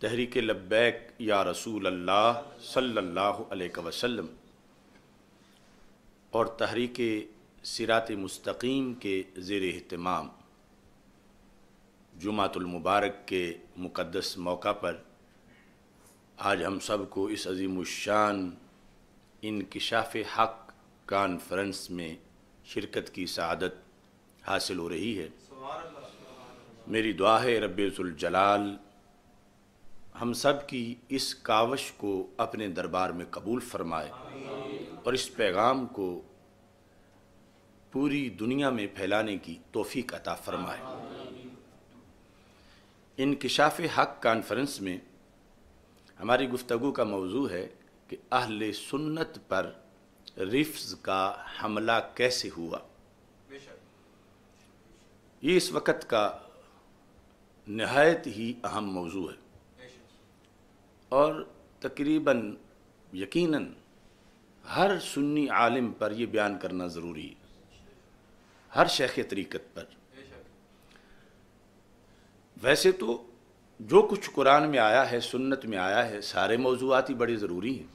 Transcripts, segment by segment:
تحریک لبیک یا رسول اللہ صلی اللہ علیہ وسلم اور تحریک صراط مستقیم کے زیر اہتمام جمعۃ المبارک کے مقدس موقع پر آج ہم سب کو اس عظیم الشان انکشاف حق کانفرنس میں شرکت کی سعادت حاصل ہو رہی ہے۔ میری دعا ہے رب ذوالجلال ہم سب کی اس کاوش کو اپنے دربار میں قبول فرمائے اور اس پیغام کو پوری دنیا میں پھیلانے کی توفیق عطا فرمائے۔ انکشاف حق کانفرنس میں ہماری گفتگو کا موضوع ہے کہ اہل سنت پر رفض کا حملہ کیسے ہوا۔ یہ اس وقت کا نہایت ہی اہم موضوع ہے اور تقریباً یقیناً ہر سنی عالم پر یہ بیان کرنا ضروری ہے، ہر شیخ طریقت پر۔ ویسے تو جو کچھ قرآن میں آیا ہے، سنت میں آیا ہے، سارے موضوعات ہی بڑے ضروری ہیں،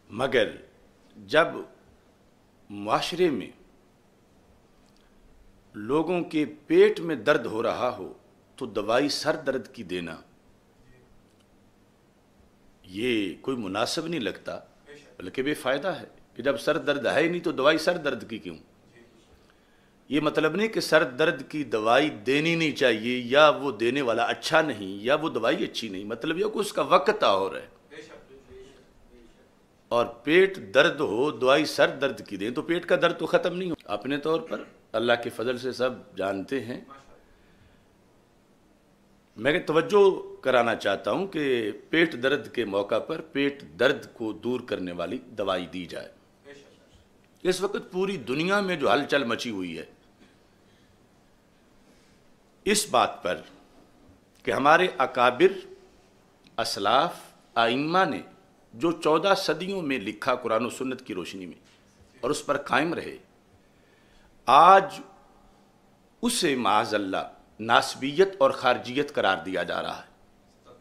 مگر جب معاشرے میں لوگوں کے پیٹ میں درد ہو رہا ہو تو دوائی سر درد کی دینا یہ کوئی مناسب نہیں لگتا، بلکہ بے فائدہ ہے کہ جب سر درد ہے ہی نہیں تو دوائی سر درد کی کیوں۔ یہ مطلب نہیں کہ سر درد کی دوائی دینی نہیں چاہیے یا وہ دینے والا اچھا نہیں یا وہ دوائی اچھی نہیں، مطلب یہ کہ اس کا وقت اور ہے۔ اور پیٹ درد ہو دوائی سر درد کی دیں تو پیٹ کا درد تو ختم نہیں ہو۔ اپنے طور پر اللہ کے فضل سے سب جانتے ہیں، میں توجہ کرانا چاہتا ہوں کہ پیٹ درد کے موقع پر پیٹ درد کو دور کرنے والی دوائی دی جائے۔ اس وقت پوری دنیا میں جو ہلچل مچی ہوئی ہے اس بات پر کہ ہمارے اکابر اسلاف ائمہ نے جو 14 صدیوں میں لکھا قرآن و سنت کی روشنی میں اور اس پر قائم رہے، آج اسے معاذ اللہ ناسبیت اور خارجیت قرار دیا جا رہا ہے،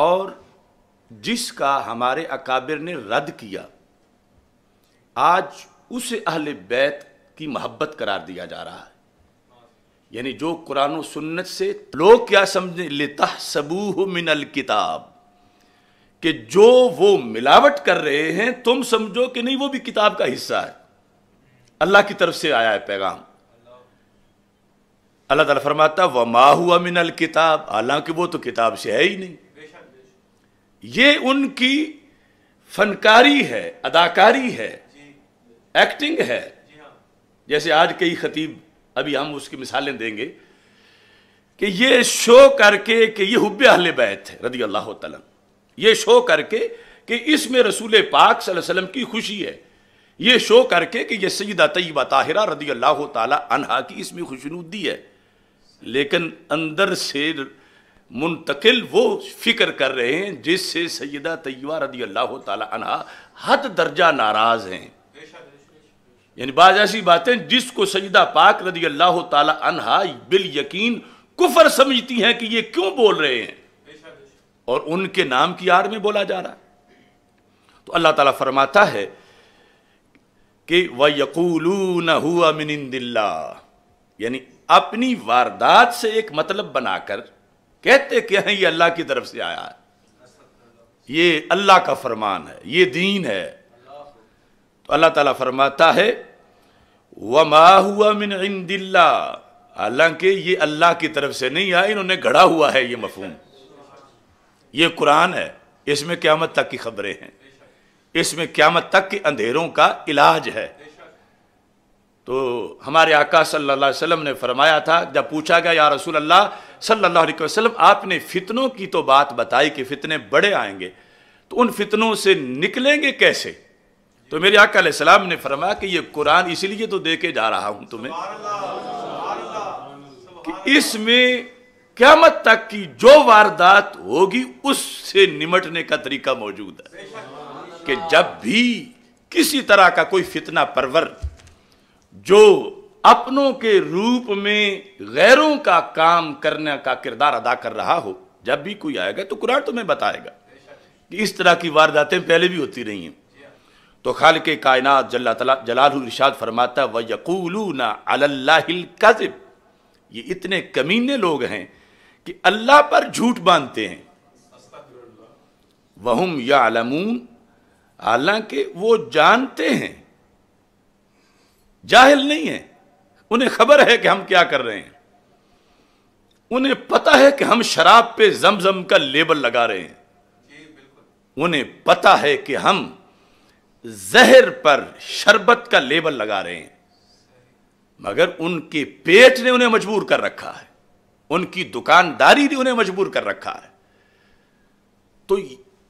اور جس کا ہمارے اکابر نے رد کیا آج اسے اہل بیت کی محبت قرار دیا جا رہا ہے۔ یعنی جو قرآن و سنت سے لوگ کیا سمجھیں لِتَحْسَبُوهُ مِنَ الْكِتَابِ، کہ جو وہ ملاوٹ کر رہے ہیں تم سمجھو کہ نہیں وہ بھی کتاب کا حصہ ہے، اللہ کی طرف سے آیا ہے پیغام۔ اللہ تعالیٰ فرماتا وَمَا هُوَ مِنَ الْكِتَابِ، حالانکہ وہ تو کتاب سے ہے ہی نہیں۔ یہ ان کی فنکاری ہے، اداکاری ہے، ایکٹنگ ہے۔ جیسے آج کئی خطیب، ابھی ہم اس کی مثالیں دیں گے، کہ یہ شو کر کے کہ یہ حب اہل بیت ہے رضی اللہ تعالیٰ، یہ شو کر کے کہ اس میں رسول پاک صلی اللہ علیہ وسلم کی خوشی ہے، یہ شو کر کے کہ یہ سیدہ طیبہ طاہرہ رضی اللہ تعالیٰ عنہا کی اس میں خوشنودی ہے، لیکن اندر سے منتقل وہ فکر کر رہے ہیں جس سے سیدہ طیبہ رضی اللہ تعالیٰ عنہا حد درجہ ناراض ہیں۔ یعنی بعض ایسی باتیں جس کو سیدہ پاک رضی اللہ تعالیٰ عنہا بالیقین کفر سمجھتی ہیں کہ یہ کیوں بول رہے ہیں، اور ان کے نام کی آڑ میں بولا جا رہا ہے۔ تو اللہ تعالیٰ فرماتا ہے کہ وَيَقُولُونَ هُوَ مِنْ عِنْدِ اللَّهِ، یعنی اپنی واردات سے ایک مطلب بنا کر کہتے کہ ہیں یہ اللہ کی طرف سے آیا ہے، یہ اللہ کا فرمان ہے، یہ دین ہے۔ تو اللہ تعالیٰ فرماتا ہے وَمَا هُوَ مِنْ عِنْدِ اللَّهِ، حالانکہ یہ اللہ کی طرف سے نہیں آیا، انہوں نے گھڑا ہوا ہے یہ مفہوم۔ یہ قرآن ہے، اس میں قیامت تک کی خبریں ہیں، اس میں قیامت تک کے اندھیروں کا علاج ہے۔ تو ہمارے آقا صلی اللہ علیہ وسلم نے فرمایا تھا، جب پوچھا گیا یا رسول اللہ صلی اللہ علیہ وسلم آپ نے فتنوں کی تو بات بتائی کہ فتنے بڑے آئیں گے، تو ان فتنوں سے نکلیں گے کیسے؟ تو میرے آقا علیہ السلام نے فرمایا کہ یہ قرآن اس لیے تو دے کے جا رہا ہوں تمہیں کہ اس میں قیامت تک کی جو واردات ہوگی اس سے نمٹنے کا طریقہ موجود ہے، کہ جب بھی کسی طرح کا کوئی فتنہ پرور جو اپنوں کے روپ میں غیروں کا کام کرنے کا کردار ادا کر رہا ہو، جب بھی کوئی آئے گا تو قرآن تمہیں بتائے گا کہ اس طرح کی وارداتیں پہلے بھی ہوتی رہی ہیں۔ تو خالق کائنات جلالہ ارشاد فرماتا ہے وَيَقُولُونَ عَلَى اللَّهِ الْكَذِبِ، یہ اتنے کمینے لوگ ہیں کہ اللہ پر جھوٹ باندھتے ہیں، وَهُمْ يَعْلَمُونَ، حالانکہ وہ جانتے ہیں، جاہل نہیں ہیں، انہیں خبر ہے کہ ہم کیا کر رہے ہیں، انہیں پتہ ہے کہ ہم شراب پہ زمزم کا لیبل لگا رہے ہیں، انہیں پتہ ہے کہ ہم زہر پر شربت کا لیبل لگا رہے ہیں، مگر ان کے پیٹ نے انہیں مجبور کر رکھا ہے، ان کی دکانداری نے انہیں مجبور کر رکھا ہے۔ تو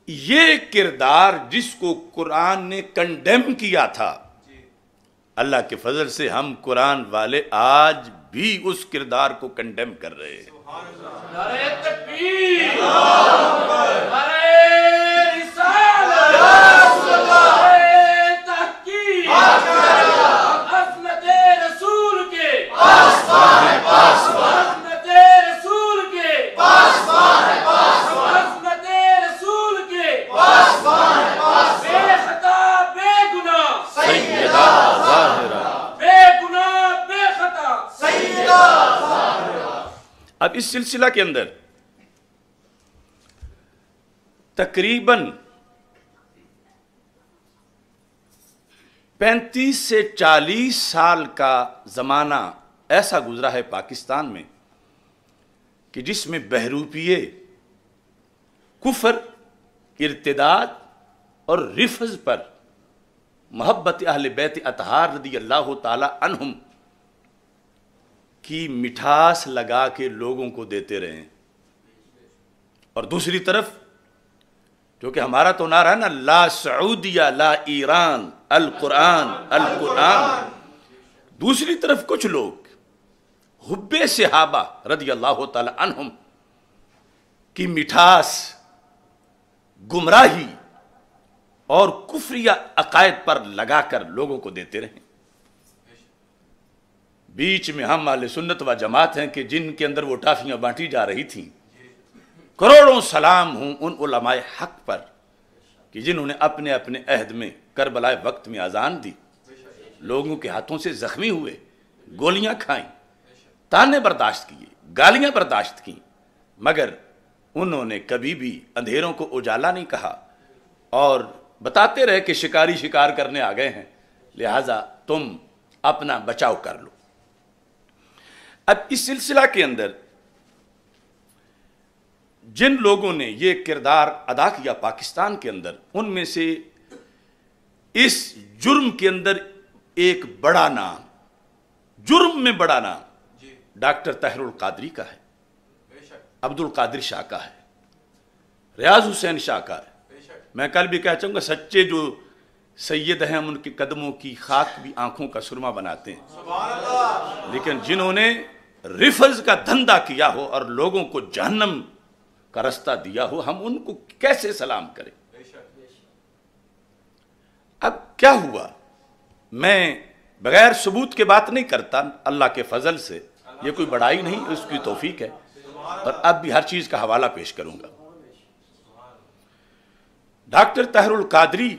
یہ کردار جس کو قرآن نے کنڈیم کیا تھا، اللہ کے فضل سے ہم قرآن والے آج بھی اس کردار کو کنڈیم کر رہے ہیں۔ نعرہ تکبیر، نعرہ رسالت، نعرہ تحقیق، عظمت رسول کے پاسبان ہے، عظمت رسول کے پاسبان ہے، عظمت رسول کے پاسبان ہے، بے خطا بے گناہ سیدہ ظاہرہ، بے گناہ بے خطا سیدہ ظاہرہ۔ اب اس سلسلہ کے اندر تقریباً 35 سے 40 سال کا زمانہ ایسا گزرا ہے پاکستان میں کہ جس میں بہروپیے، کفر، ارتداد اور رفض پر محبت اہل بیت اطہار رضی اللہ تعالی عنہم کی مٹھاس لگا کے لوگوں کو دیتے رہے ہیں، اور دوسری طرف جو کہ ہمارا تو نعرہ ہے نا، لا سعودیہ لا ایران القرآن القرآن، دوسری طرف کچھ لوگ حب صحابہ رضی اللہ تعالی عنہم کی مٹھاس، گمراہی اور کفریہ عقائد پر لگا کر لوگوں کو دیتے رہے۔ بیچ میں ہم اہل سنت و جماعت ہیں کہ جن کے اندر وہ ٹافیاں بانٹی جا رہی تھیں، کروڑوں سلام ہوں ان علماء حق پر کہ جنہوں نے اپنے اپنے عہد میں کربلا وقت میں اذان دی، لوگوں کے ہاتھوں سے زخمی ہوئے، گولیاں کھائیں، تانے برداشت کیے، گالیاں برداشت کیں، مگر انہوں نے کبھی بھی اندھیروں کو اجالا نہیں کہا اور بتاتے رہے کہ شکاری شکار کرنے آ گئے ہیں، لہٰذا تم اپنا بچاؤ کر لو۔ اب اس سلسلہ کے اندر جن لوگوں نے یہ کردار ادا کیا پاکستان کے اندر، ان میں سے اس جرم کے اندر ایک بڑا نام، جرم میں بڑا نام ڈاکٹر طاہر القادری کا ہے، عبد القادر شاہ کا ہے، ریاض حسین شاہ کا ہے۔ میں کل بھی کہہ چاہوں گا سچے جو سید ہیں ہم ان کے قدموں کی خاک بھی آنکھوں کا سرما بناتے ہیں، لیکن جنہوں نے رفض کا دھندا کیا ہو اور لوگوں کو جہنم کا رستہ دیا ہو، ہم ان کو کیسے سلام کریں؟ اب کیا ہوا؟ میں بغیر ثبوت کے بات نہیں کرتا، اللہ کے فضل سے یہ کوئی بڑائی نہیں، اس کی توفیق ہے، اور اب بھی ہر چیز کا حوالہ پیش کروں گا۔ ڈاکٹر طاہر القادری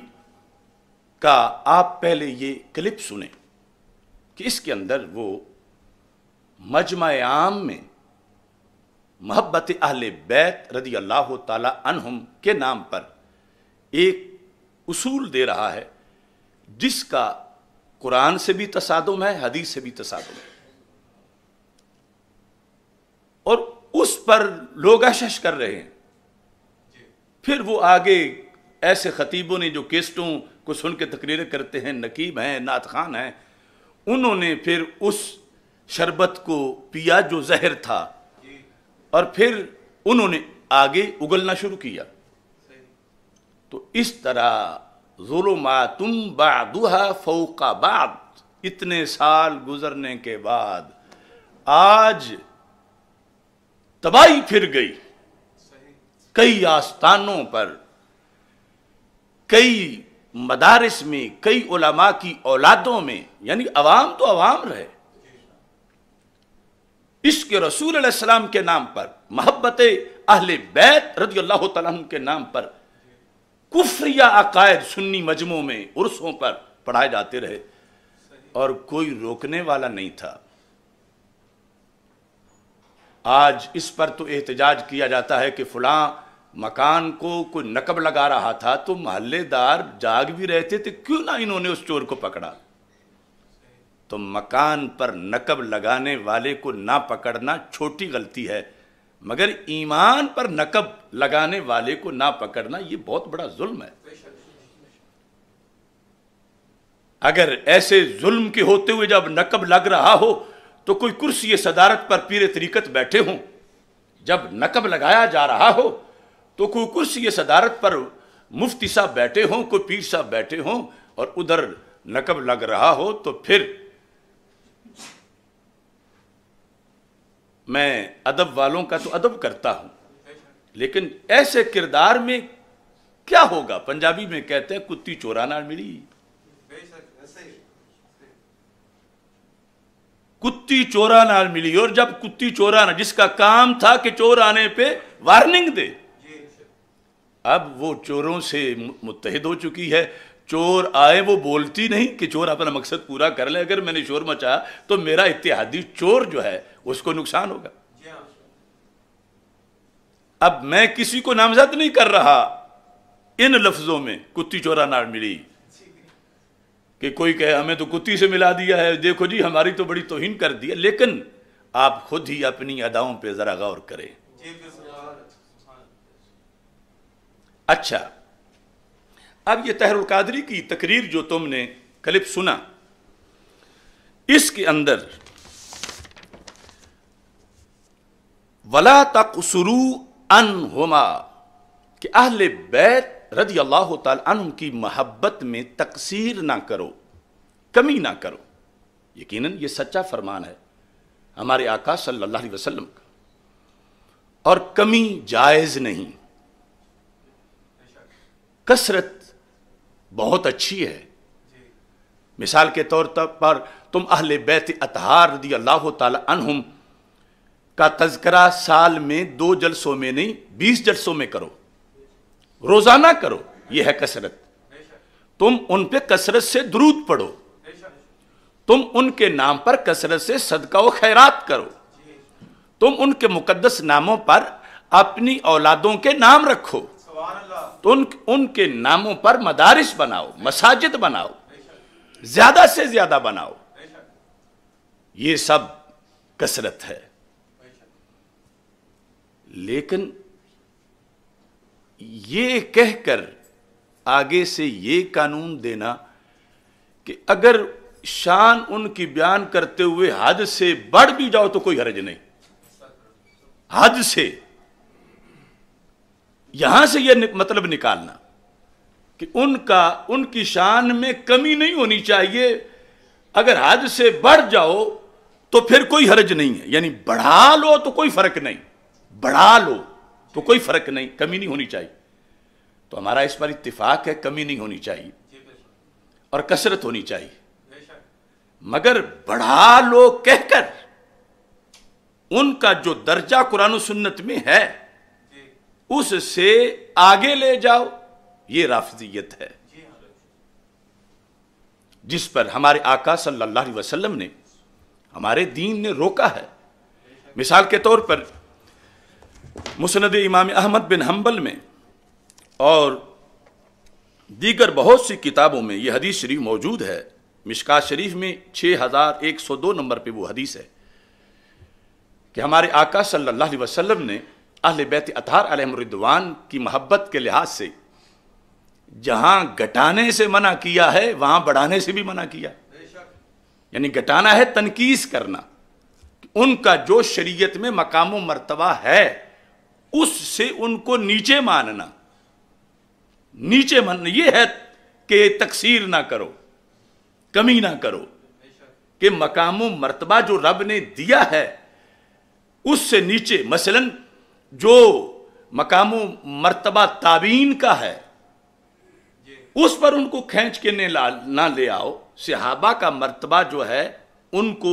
کا آپ پہلے یہ کلپ سنیں کہ اس کے اندر وہ مجمع عام میں محبت اہل بیت رضی اللہ تعالی عنہم کے نام پر ایک اصول دے رہا ہے جس کا قرآن سے بھی تصادم ہے، حدیث سے بھی تصادم ہے، اور اس پر لوگ اشش کر رہے ہیں۔ پھر وہ آگے ایسے خطیبوں نے جو کیسٹوں کو سن کے تقریریں کرتے ہیں، نقیب ہیں، نعت خوان ہیں، انہوں نے پھر اس شربت کو پیا جو زہر تھا، اور پھر انہوں نے آگے اگلنا شروع کیا۔ تو اس طرح ظلمات بعضها فوق بعض، اتنے سال گزرنے کے بعد آج تباہی پھر گئی، کئی آستانوں پر، کئی مدارس میں، کئی علماء کی اولادوں میں، یعنی عوام تو عوام رہے، عشق رسول علیہ السلام کے نام پر، محبت اہل بیت رضی اللہ تعالیٰ عنہ کے نام پر کفریہ عقائد سنی مجموعوں میں عرسوں پر پڑھائے جاتے رہے اور کوئی روکنے والا نہیں تھا۔ آج اس پر تو احتجاج کیا جاتا ہے کہ فلاں مکان کو کوئی نقب لگا رہا تھا تو محلے دار جاگ بھی رہتے تھے، کیوں نہ انہوں نے اس چور کو پکڑا؟ تو مکان پر نقب لگانے والے کو نہ پکڑنا چھوٹی غلطی ہے، مگر ایمان پر نقب لگانے والے کو نہ پکڑنا یہ بہت بڑا ظلم ہے۔ اگر ایسے ظلم کے ہوتے ہوئے جب نقب لگ رہا ہو تو کوئی کرسی صدارت پر پیر طریقت بیٹھے ہوں، جب نقب لگایا جا رہا ہو تو کوئی کرسی صدارت پر مفتی صاحب بیٹھے ہوں، کوئی پیر صاحب بیٹھے ہوں اور ادھر نقب لگ رہا ہو، تو پھر میں ادب والوں کا تو ادب کرتا ہوں، لیکن ایسے کردار میں کیا ہوگا؟ پنجابی میں کہتے ہیں کتی چورا نال ملی، کتی چورا نال ملی، اور جب کتی چورا جس کا کام تھا کہ چور آنے پہ وارننگ دے، اب وہ چوروں سے متحد ہو چکی ہے۔ چور آئے وہ بولتی نہیں کہ چور اپنا مقصد پورا کر لے، اگر میں نے شور مچایا تو میرا اتحادی چور جو ہے اس کو نقصان ہوگا۔ اب میں کسی کو نامزد نہیں کر رہا ان لفظوں میں کتی چورا نال ملی کہ کوئی کہے ہمیں تو کتی سے ملا دیا ہے، دیکھو جی ہماری تو بڑی توہین کر دی ہے، لیکن آپ خود ہی اپنی اداؤں پہ ذرا غور کریں۔ اچھا، اب یہ طاہر القادری کی تقریر جو تم نے کلپ سنا، اس کے اندر وَلَا تَقْصُرُوا عَنْهُمَا کہ اہل بیت رضی اللہ تعالی عنہم کی محبت میں تقصیر نہ کرو، کمی نہ کرو۔ یقیناً یہ سچا فرمان ہے ہمارے آقا صلی اللہ علیہ وسلم کا، اور کمی جائز نہیں۔ کثرت بہت اچھی ہے۔ مثال کے طور پر تم اہل بیت اطہار رضی اللہ تعالی عنہم کا تذکرہ سال میں 2 جلسوں میں نہیں 20 جلسوں میں کرو، روزانہ کرو، یہ ہے کثرت۔ تم ان پہ کثرت سے درود پڑھو، تم ان کے نام پر کثرت سے صدقہ و خیرات کرو، تم ان کے مقدس ناموں پر اپنی اولادوں کے نام رکھو، تو ان کے ناموں پر مدارس بناؤ، مساجد بناؤ، زیادہ سے زیادہ بناؤ۔ یہ سب کثرت ہے۔ لیکن یہ کہہ کر آگے سے یہ قانون دینا کہ اگر شان ان کی بیان کرتے ہوئے حد سے بڑھ بھی جاؤ تو کوئی حرج نہیں، حد سے، یہاں سے یہ مطلب نکالنا کہ ان کی شان میں کمی نہیں ہونی چاہیے، اگر حد سے بڑھ جاؤ تو پھر کوئی حرج نہیں ہے، یعنی بڑھا لو تو کوئی فرق نہیں، بڑھا لو تو کوئی فرق نہیں، کمی نہیں ہونی چاہیے۔ تو ہمارا اس پر اتفاق ہے، کمی نہیں ہونی چاہیے اور کثرت ہونی چاہیے، مگر بڑھا لو کہہ کر ان کا جو درجہ قرآن و سنت میں ہے اس سے آگے لے جاؤ، یہ رافضیت ہے، جس پر ہمارے آقا صلی اللہ علیہ وسلم نے، ہمارے دین نے روکا ہے۔ مثال کے طور پر مسند امام احمد بن حنبل میں اور دیگر بہت سی کتابوں میں یہ حدیث شریف موجود ہے۔ مشکات شریف میں 6102 نمبر پہ وہ حدیث ہے کہ ہمارے آقا صلی اللہ علیہ وسلم نے اہل بیت اطہار علیہم الرضوان کی محبت کے لحاظ سے جہاں گھٹانے سے منع کیا ہے وہاں بڑھانے سے بھی منع کیا، یعنی گھٹانا ہے تنقیص کرنا، ان کا جو شریعت میں مقام و مرتبہ ہے اس سے ان کو نیچے ماننا، نیچے ماننا، یہ ہے کہ تقصیر نہ کرو، کمی نہ کرو، کہ مقام و مرتبہ جو رب نے دیا ہے اس سے نیچے، مثلا جو مقام و مرتبہ تابعین کا ہے اس پر ان کو کھینچ کے نہ لے آؤ، صحابہ کا مرتبہ جو ہے ان کو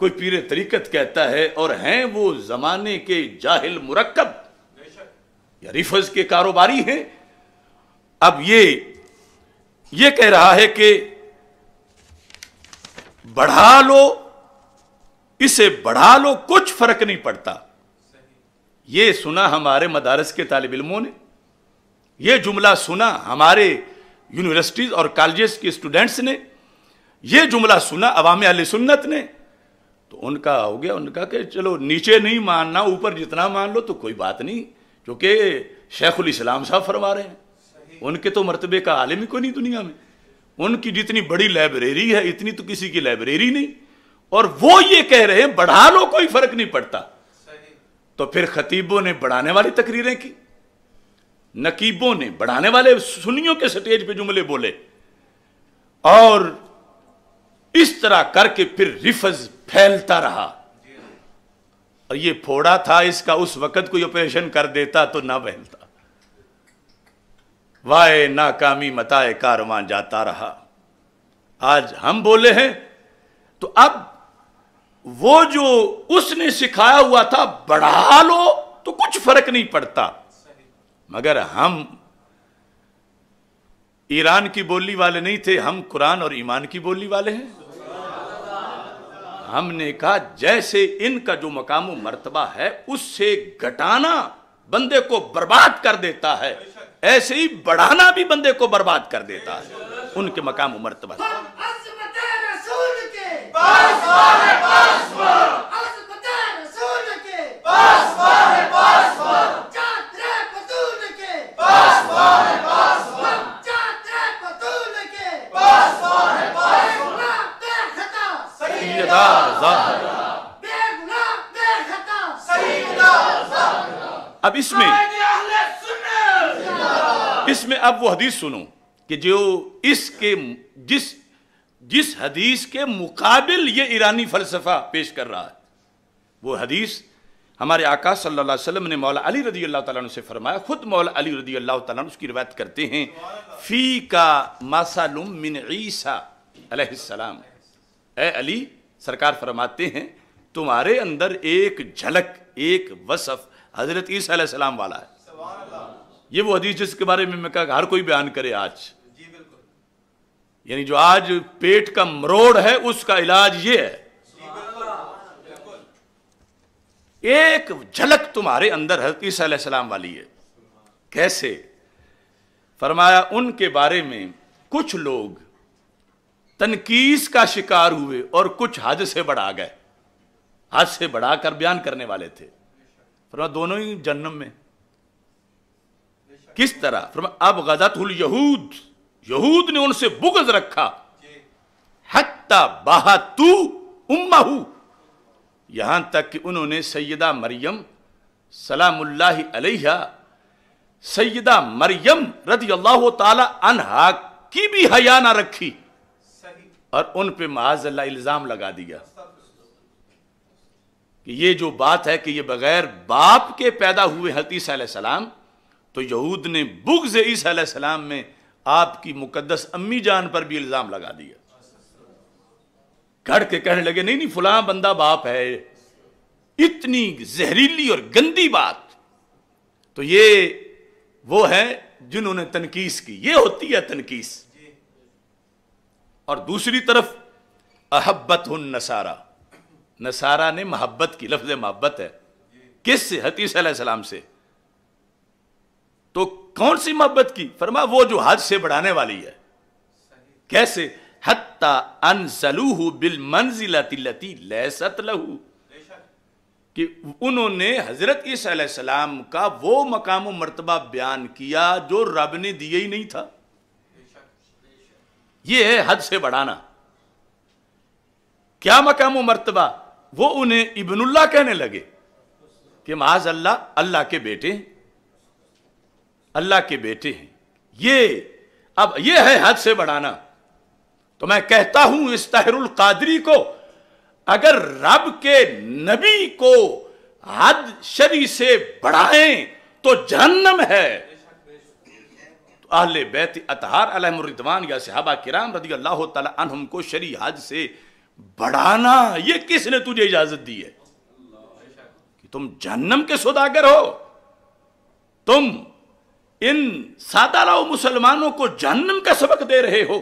کوئی پیر طریقت کہتا ہے، اور ہیں وہ زمانے کے جاہل مرکب یا ریفز کے کاروباری ہیں. اب یہ کہہ رہا ہے کہ بڑھا لو، اسے بڑھا لو، کچھ فرق نہیں پڑتا. یہ سنا ہمارے مدارس کے طالب علموں نے، یہ جملہ سنا ہمارے یونیورسٹیز اور کالجز کے اسٹوڈنٹس نے، یہ جملہ سنا عوام اہل سنت نے، تو ان کا ہو گیا، ان کا کہ چلو نیچے نہیں ماننا، اوپر جتنا مان لو تو کوئی بات نہیں، کیونکہ شیخ الاسلام صاحب فرما رہے ہیں. ان کے تو مرتبے کا عالم ہی کوئی نہیں دنیا میں. ان کی جتنی بڑی لائبریری ہے اتنی تو کسی کی لائبریری نہیں، اور وہ یہ کہہ رہے ہیں بڑھا لو کوئی فرق نہیں پڑتا. تو پھر خطیبوں نے بڑھانے والی تقریریں کی، نقیبوں نے بڑھانے والے سنیوں کے سٹیج پہ جملے بولے، اور اس طرح کر کے پھر رفض پھیلتا رہا. اور یہ پھوڑا تھا، اس کا اس وقت کوئی آپریشن کر دیتا تو نہ بہلتا. وائے ناکامی متائے کارواں جاتا رہا. آج ہم بولے ہیں تو اب وہ جو اس نے سکھایا ہوا تھا بڑھا لو تو کچھ فرق نہیں پڑتا، مگر ہم ایران کی بولی والے نہیں تھے، ہم قرآن اور ایمان کی بولی والے ہیں. ہم نے کہا جیسے ان کا جو مقام و مرتبہ ہے اس سے گھٹانا بندے کو برباد کر دیتا ہے، ایسے ہی بڑھانا بھی بندے کو برباد کر دیتا ہے. ان کے مقام و مرتبہ اب اس میں اب وہ حدیث سنو کہ جو اس کے جس حدیث کے مقابل یہ ایرانی فلسفہ پیش کر رہا ہے، وہ حدیث ہمارے آقا صلی اللہ علیہ وسلم نے مولا علی رضی اللہ تعالیٰ عنہ سے فرمایا. خود مولا علی رضی اللہ تعالیٰ عنہ اس کی روایت کرتے ہیں، فی کا مثل من عیسیٰ علیہ السلام. اے علی، سرکار فرماتے ہیں تمہارے اندر ایک جھلک، ایک وصف حضرت عیسیٰ علیہ السلام والا ہے. یہ وہ حدیث جس کے بارے میں کہا کہ ہر کوئی بیان کرے آج، یعنی جو آج پیٹ کا مروڑ ہے اس کا علاج یہ ہے. ایک جھلک تمہارے اندر حضرت عیسیٰ علیہ السلام والی ہے. کیسے؟ فرمایا ان کے بارے میں کچھ لوگ تنقیس کا شکار ہوئے اور کچھ حد سے بڑھا گئے. حد سے بڑھا کر بیان کرنے والے تھے. فرمایا دونوں ہی جہنم میں. کس طرح؟ فرمایا اب غزت الیہود، یہود نے ان سے بغض رکھا، حتی بہتو امہ، یہاں تک کہ انہوں نے سیدہ مریم سلام اللہ علیہا، سیدہ مریم رضی اللہ تعالی عنہا کی بھی حیا نہ رکھی اور ان پہ معاذ اللہ الزام لگا دیا کہ یہ جو بات ہے کہ یہ بغیر باپ کے پیدا ہوئے حضرت عیسیٰ علیہ السلام. تو یہود نے بغض عیسیٰ علیہ السلام میں آپ کی مقدس امی جان پر بھی الزام لگا دیا. گھڑ کے کہنے لگے نہیں فلاں بندہ باپ ہے. اتنی زہریلی اور گندی بات. تو یہ وہ ہے جنہوں نے تنقیس کی. یہ ہوتی ہے تنقیس. اور دوسری طرف احبت النصارى، نصارہ نے محبت کی، لفظ محبت ہے کس سے؟ حضرت عیسیٰ علیہ السلام سے. تو کون سی محبت کی؟ فرمایا وہ جو حد سے بڑھانے والی ہے. کیسے؟ حتی انزلوہ بالمنزلۃ التی لیست لہ، کہ انہوں نے حضرت عیسیٰ علیہ السلام کا وہ مقام و مرتبہ بیان کیا جو رب نے دیا ہی نہیں تھا. یہ ہے حد سے بڑھانا. کیا مقام و مرتبہ؟ وہ انہیں ابن اللہ کہنے لگے کہ معاذ اللہ، اللہ کے بیٹے ہیں، اللہ کے بیٹے ہیں. اب یہ ہے حد سے بڑھانا. تو میں کہتا ہوں اس طاہر القادری کو، اگر رب کے نبی کو حد شرعی سے بڑھائیں تو جہنم ہے. تو اہل بیت اطہار علیہم الرضوان یا صحابہ کرام رضی اللہ تعالی عنہم کو شرعی حد سے بڑھانا یہ کس نے تجھے اجازت دی ہے کہ تم جہنم کے سوداگر ہو؟ تم ان سادہ لاؤ مسلمانوں کو جہنم کا سبق دے رہے ہو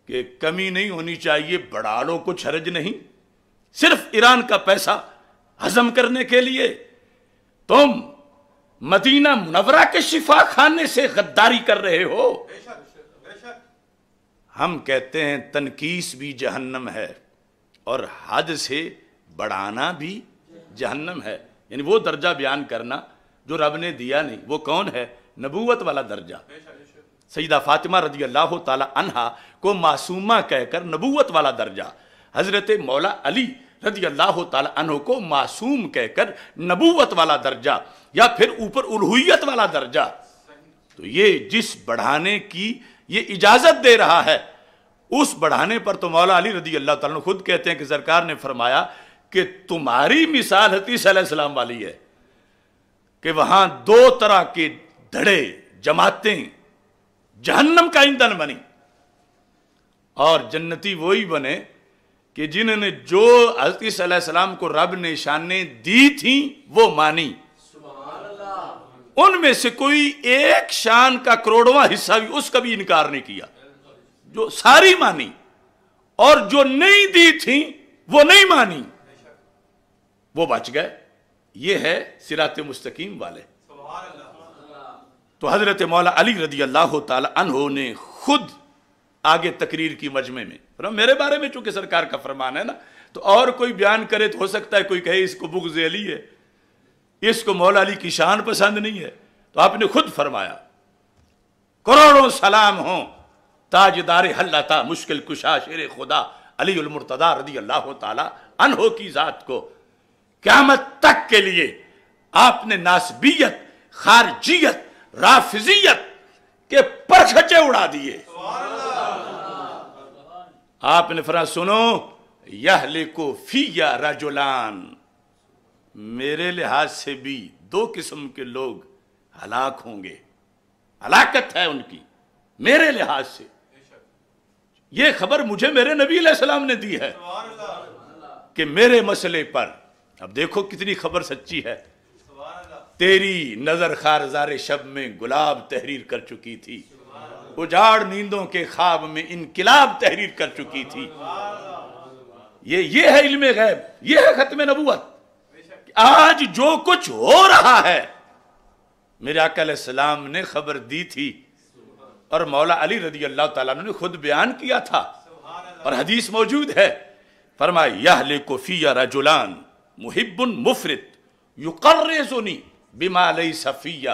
کہ کمی نہیں ہونی چاہیے، بڑھا لو، کچھ حرج نہیں، صرف ایران کا پیسہ ہضم کرنے کے لیے تم مدینہ منورہ کے شفا خانے سے غداری کر رہے ہو۔ ہم کہتے ہیں تنکیس بھی جہنم ہے اور حد سے بڑھانا بھی جہنم ہے، یعنی وہ درجہ بیان کرنا جو رب نے دیا نہیں۔ وہ کون ہے؟ نبوت والا درجہ۔ سیدہ فاطمہ رضی اللہ تعالی عنہا کو معصومہ کہہ کر نبوت والا درجہ، حضرت مولا علی رضی اللہ تعالی عنہ کو معصوم کہہ کر نبوت والا درجہ، یا پھر اوپر الوہیت والا درجہ۔ تو یہ جس بڑھانے کی یہ اجازت دے رہا ہے، اس بڑھانے پر تو مولا علی رضی اللہ تعالیٰ عنہ خود کہتے ہیں کہ سرکار نے فرمایا کہ تمہاری مثال حدیث علیہ السلام والی ہے کہ وہاں دو طرح کے دھڑے، جماعتیں جہنم کا ایندھن بنی، اور جنتی وہی بنے کہ جنہوں نے جو حضرت عیسیٰ علیہ السلام کو رب نے شانیں دی تھیں وہ مانی۔ ان میں سے کوئی ایک شان کا کروڑواں حصہ بھی اس کا بھی انکار نہیں کیا، جو ساری مانی، اور جو نہیں دی تھیں وہ نہیں مانی، وہ بچ گئے۔ یہ ہے صراط مستقیم والے۔ تو حضرت مولا علی رضی اللہ تعالی عنہ نے خود آگے تقریر کی مجمع میں، میرے بارے میں چونکہ سرکار کا فرمان ہے نا، تو اور کوئی بیان کرے تو ہو سکتا ہے کوئی کہے اس کو بغض علی ہے، اس کو مولا علی کی شان پسند نہیں ہے، تو آپ نے خود فرمایا کروڑوں سلام ہوں تاجدار حلتا مشکل کشا شیر خدا علی المرتضی رضی اللہ تعالی عنہ کی ذات کو۔ قیامت تک کے لیے آپ نے ناسبیت، خارجیت، رافضیت کے پرچھچے اڑا دیے۔ آپ نے فرمایا سنو، یہلکو فی رجلان، میرے لحاظ سے بھی دو قسم کے لوگ ہلاک ہوں گے، ہلاکت ہے ان کی میرے لحاظ سے۔ یہ خبر مجھے میرے نبی علیہ السلام نے دی ہے کہ میرے مسئلے پر، اب دیکھو کتنی خبر سچی ہے، تیری نظر خارزار شب میں گلاب تحریر کر چکی تھی، اجاڑ نیندوں کے خواب میں انقلاب تحریر کر چکی تھی۔ یہ ہے علم غیب، یہ ہے ختم نبوت۔ آج جو کچھ ہو رہا ہے میرے آقا علیہ السلام نے خبر دی تھی، اور مولا علی رضی اللہ تعالیٰ عنہ نے خود بیان کیا تھا، اور حدیث موجود ہے۔ فرمایا یہلک فی رجلان محب مفرط یقرزنی بما لیس فی،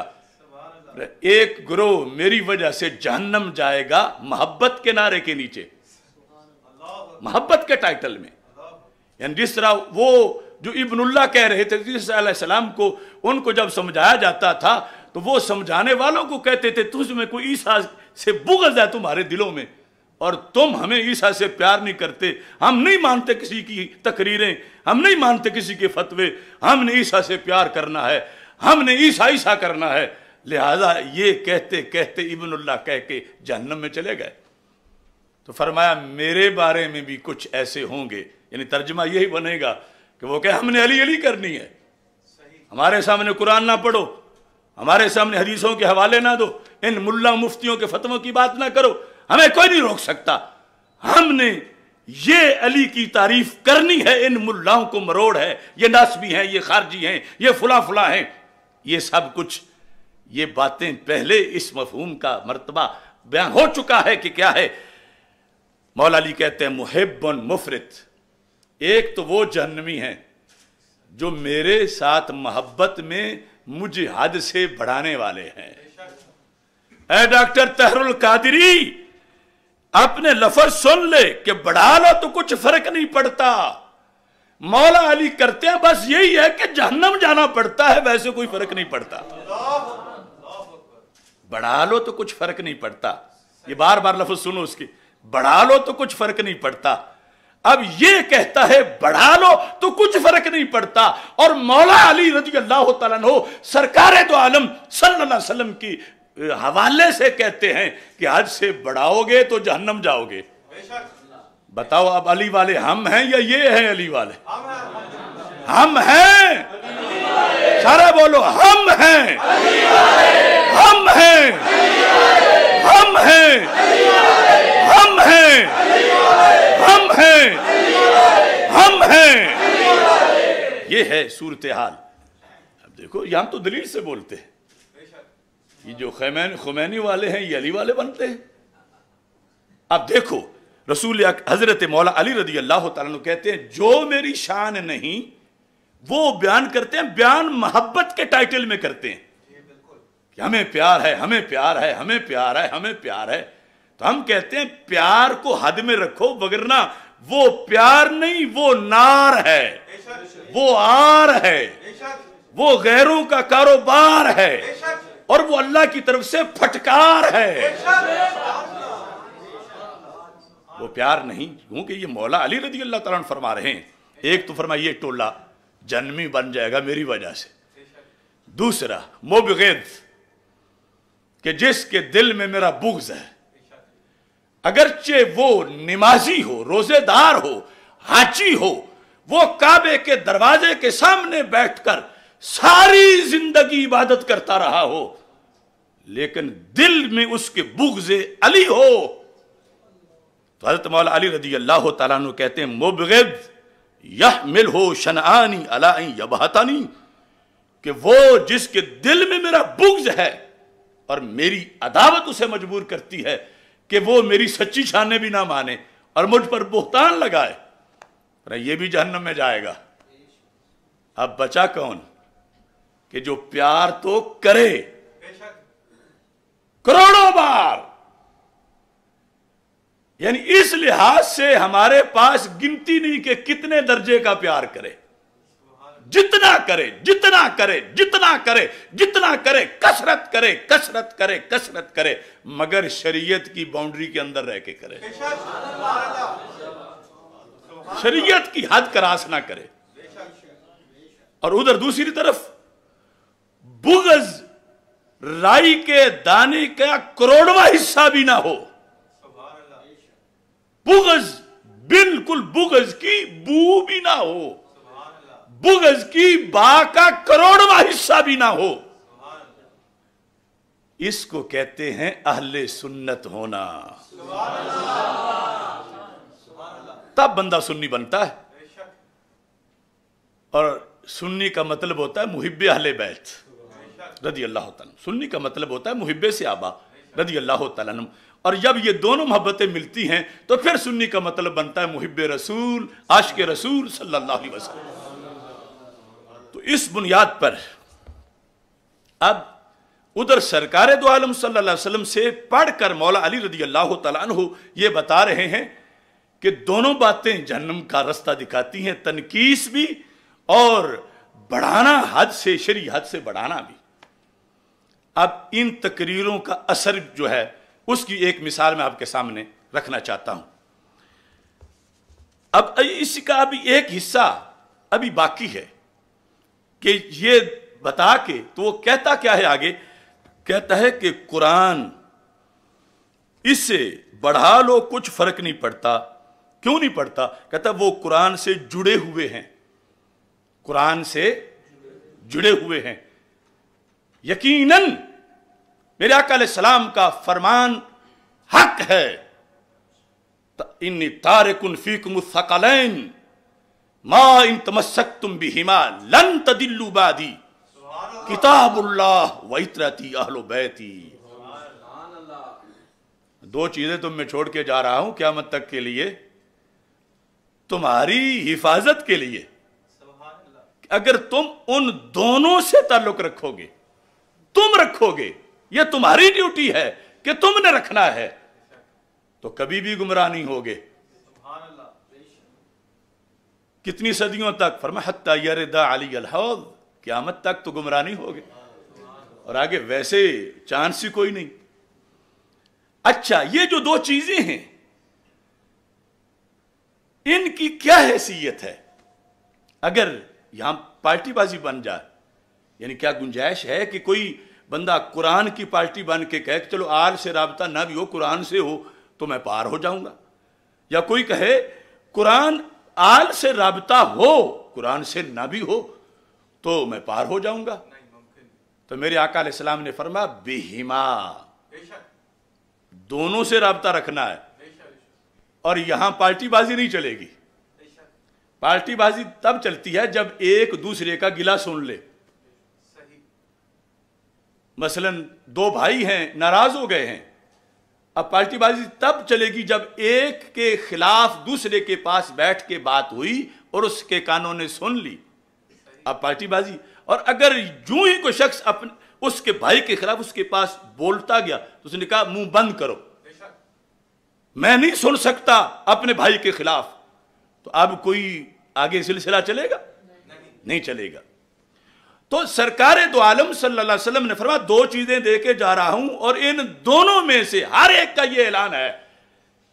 ایک گروہ میری وجہ سے جہنم جائے گا محبت کے نعرے کے نیچے، محبت کے ٹائٹل میں، یعنی جس طرح وہ جو ابن اللہ کہہ رہے تھے عیسیٰ علیہ السلام کو، ان کو جب سمجھایا جاتا تھا تو وہ سمجھانے والوں کو کہتے تھے تجھ میں کوئی عیسیٰ سے بغض ہے تمہارے دلوں میں، اور تم ہمیں عیسیٰ سے پیار نہیں کرتے، ہم نہیں مانتے کسی کی تقریریں، ہم نہیں مانتے کسی کے فتوے، ہم نے عیسیٰ سے پیار کرنا ہے، ہم نے عیسیٰ کرنا ہے، لہذا یہ کہتے کہتے ابن اللہ کہہ کے جہنم میں چلے گئے۔ تو فرمایا میرے بارے میں بھی کچھ ایسے ہوں گے، یعنی ترجمہ یہی بنے گا کہ وہ کہ ہم نے علی کرنی ہے، ہمارے سامنے قرآن نہ پڑھو، ہمارے سامنے حدیثوں کے حوالے نہ دو، ان ملا مفتیوں کے فتووں کی بات نہ کرو، ہمیں کوئی نہیں روک سکتا، ہم نے یہ علی کی تعریف کرنی ہے، ان ملاؤں کو مروڑ ہے، یہ ناسبی ہیں، یہ خارجی ہیں، یہ فلاں ہیں، یہ سب کچھ یہ باتیں پہلے اس مفہوم کا مرتبہ بیان ہو چکا ہے کہ کیا ہے۔ مولا علی کہتے ہیں محب مفرط، ایک تو وہ جہنمی ہیں جو میرے ساتھ محبت میں مجھے حد سے بڑھانے والے ہیں۔ اے ڈاکٹر طاہر القادری، اپنے لفظ سن لے کہ بڑھا لو تو کچھ فرق نہیں پڑتا، مولا علی کرتے ہیں بس یہی ہے کہ جہنم جانا پڑتا ہے، ویسے کوئی فرق نہیں پڑتا، بڑھا لو تو کچھ فرق نہیں پڑتا، یہ بار بار لفظ سنو اس کی، بڑھا لو تو کچھ فرق نہیں پڑتا۔ اب یہ کہتا ہے بڑھا لو تو کچھ فرق نہیں پڑتا، اور مولا علی رضی اللہ تعالیٰ عنہ سرکار دو عالم صلی اللہ علیہ وسلم کی حوالے سے کہتے ہیں کہ حد سے بڑھاؤ گے تو جہنم جاؤ گے، بتاؤ اب علی والے ہم ہیں یا یہ ہیں علی والے؟ ہم ہیں، سارا بولو ہم ہیں، ہم ہیں، ہم ہیں، ہم ہیں، ہم ہیں، ہم ہیں۔ یہ ہے صورتحال۔ اب دیکھو یہاں تو دلیل سے بولتے ہیں، یہ جو خمینی والے ہیں یہ علی والے بنتے ہیں۔ اب دیکھو رسول حضرت مولا علی رضی اللہ تعالیٰ عنہ کہتے ہیں جو میری شان نہیں وہ بیان کرتے ہیں، بیان محبت کے ٹائٹل میں کرتے ہیں کہ ہمیں پیار ہے، ہمیں پیار ہے، ہمیں پیار ہے، ہمیں پیار ہے۔ تو ہم کہتے ہیں پیار کو حد میں رکھو، وگرنہ وہ پیار نہیں، وہ نار ہے، وہ آر ہے، وہ غیروں کا کاروبار ہے، اور وہ اللہ کی طرف سے پھٹکار ہے، وہ پیار نہیں۔ کیونکہ یہ مولا علی رضی اللہ تعالیٰ عنہ فرما رہے ہیں، ایک تو فرمایا یہ ٹولہ جنمی بن جائے گا میری وجہ سے، دوسرا مبغض کہ جس کے دل میں میرا بغض ہے، اگرچہ وہ نمازی ہو، روزے دار ہو، حاجی ہو، وہ کعبے کے دروازے کے سامنے بیٹھ کر ساری زندگی عبادت کرتا رہا ہو، لیکن دل میں اس کے بغض علی ہو، تو حضرت مولا علی رضی اللہ تعالیٰ عنہ کہتے ہیں مبغض یحملہ شنآنی علی ان یبہتنی، کہ وہ جس کے دل میں میرا بغض ہے اور میری عداوت اسے مجبور کرتی ہے کہ وہ میری سچی شانیں بھی نہ مانے اور مجھ پر بہتان لگائے، یہ بھی جہنم میں جائے گا۔ اب بچا کون کہ جو پیار تو کرے کروڑوں بار، یعنی اس لحاظ سے ہمارے پاس گنتی نہیں کہ کتنے درجے کا پیار کرے، جتنا کرے، جتنا کرے، جتنا کرے، جتنا کرے، کثرت کرے، کثرت کرے، کثرت کرے، مگر شریعت کی باؤنڈری کے اندر رہ کے کرے، شریعت کی حد کراس نہ کرے۔ اور ادھر دوسری طرف بغض رائی کے دانے کا کروڑواں حصہ بھی نہ ہو، بغض بالکل بغض کی بو بھی نہ ہو، بغض کی با کا کروڑواں حصہ بھی نہ ہو، اس کو کہتے ہیں اہل سنت ہونا۔ تب بندہ سنی بنتا ہے، اور سنی کا مطلب ہوتا ہے محب اہل بیت رضی اللہ تعالیٰ، سنی کا مطلب ہوتا ہے محب صحابہ رضی اللہ تعالیٰ عنہ، اور جب یہ دونوں محبتیں ملتی ہیں تو پھر سنی کا مطلب بنتا ہے محب رسول، عاشق رسول صلی اللہ علیہ وسلم۔ تو اس بنیاد پر اب ادھر سرکار دو عالم صلی اللہ علیہ وسلم سے پڑھ کر مولا علی رضی اللہ تعالیٰ عنہ یہ بتا رہے ہیں کہ دونوں باتیں جہنم کا رستہ دکھاتی ہیں، تنکیس بھی اور بڑھانا حد سے، شرعی حد سے بڑھانا بھی۔ اب ان تقریروں کا اثر جو ہے اس کی ایک مثال میں آپ کے سامنے رکھنا چاہتا ہوں۔ اب اس کا ابھی ایک حصہ ابھی باقی ہے کہ یہ بتا کے تو وہ کہتا کیا ہے آگے، کہتا ہے کہ قرآن اس سے بڑھا لو کچھ فرق نہیں پڑتا۔ کیوں نہیں پڑتا؟ کہتا وہ قرآن سے جڑے ہوئے ہیں، قرآن سے جڑے ہوئے ہیں۔ یقیناً میرے آقا علیہ السلام کا فرمان حق ہے، انی تارک فیکم الثقلین ما ان تمسکتم بہما لن تدلوا بعدی کتاب اللہ و عترتی اہل بیتی۔ دو چیزیں تم میں چھوڑ کے جا رہا ہوں قیامت تک کے لیے، تمہاری حفاظت کے لیے۔ اگر تم ان دونوں سے تعلق رکھو گے، تم رکھو گے، یہ تمہاری ڈیوٹی ہے کہ تم نے رکھنا ہے، تو کبھی بھی گمراہ نہیں ہوگے۔ کتنی صدیوں تک؟ فرمایا حتی یرد علی الحوض، قیامت تک تو گمراہ نہیں ہوگے، اور آگے ویسے چانس ہی کوئی نہیں۔ اچھا، یہ جو دو چیزیں ہیں ان کی کیا حیثیت ہے؟ اگر یہاں پارٹی بازی بن جائے، یعنی کیا گنجائش ہے کہ کوئی بندہ قرآن کی پارٹی بن کے کہے کہ چلو آل سے رابطہ نہ بھی ہو، قرآن سے ہو تو میں پار ہو جاؤں گا؟ یا کوئی کہے قرآن آل سے رابطہ ہو قرآن سے نہ بھی ہو تو میں پار ہو جاؤں گا. تو میرے آقا علیہ السلام نے فرمایا بہما، دونوں سے رابطہ رکھنا ہے. اور یہاں پارٹی بازی نہیں چلے گی. پارٹی بازی تب چلتی ہے جب ایک دوسرے کا گلا سن لے. مثلا دو بھائی ہیں ناراض ہو گئے ہیں، اب پارٹی بازی تب چلے گی جب ایک کے خلاف دوسرے کے پاس بیٹھ کے بات ہوئی اور اس کے کانوں نے سن لی، اب پارٹی بازی. اور اگر یوں ہی کوئی شخص اس کے بھائی کے خلاف اس کے پاس بولتا گیا تو اس نے کہا منہ بند کرو، میں نہیں سن سکتا اپنے بھائی کے خلاف، تو اب کوئی آگے سلسلہ چلے گا؟ نہیں چلے گا. تو سرکار دو عالم صلی اللہ علیہ وسلم نے فرمایا دو چیزیں دے کے جا رہا ہوں اور ان دونوں میں سے ہر ایک کا یہ اعلان ہے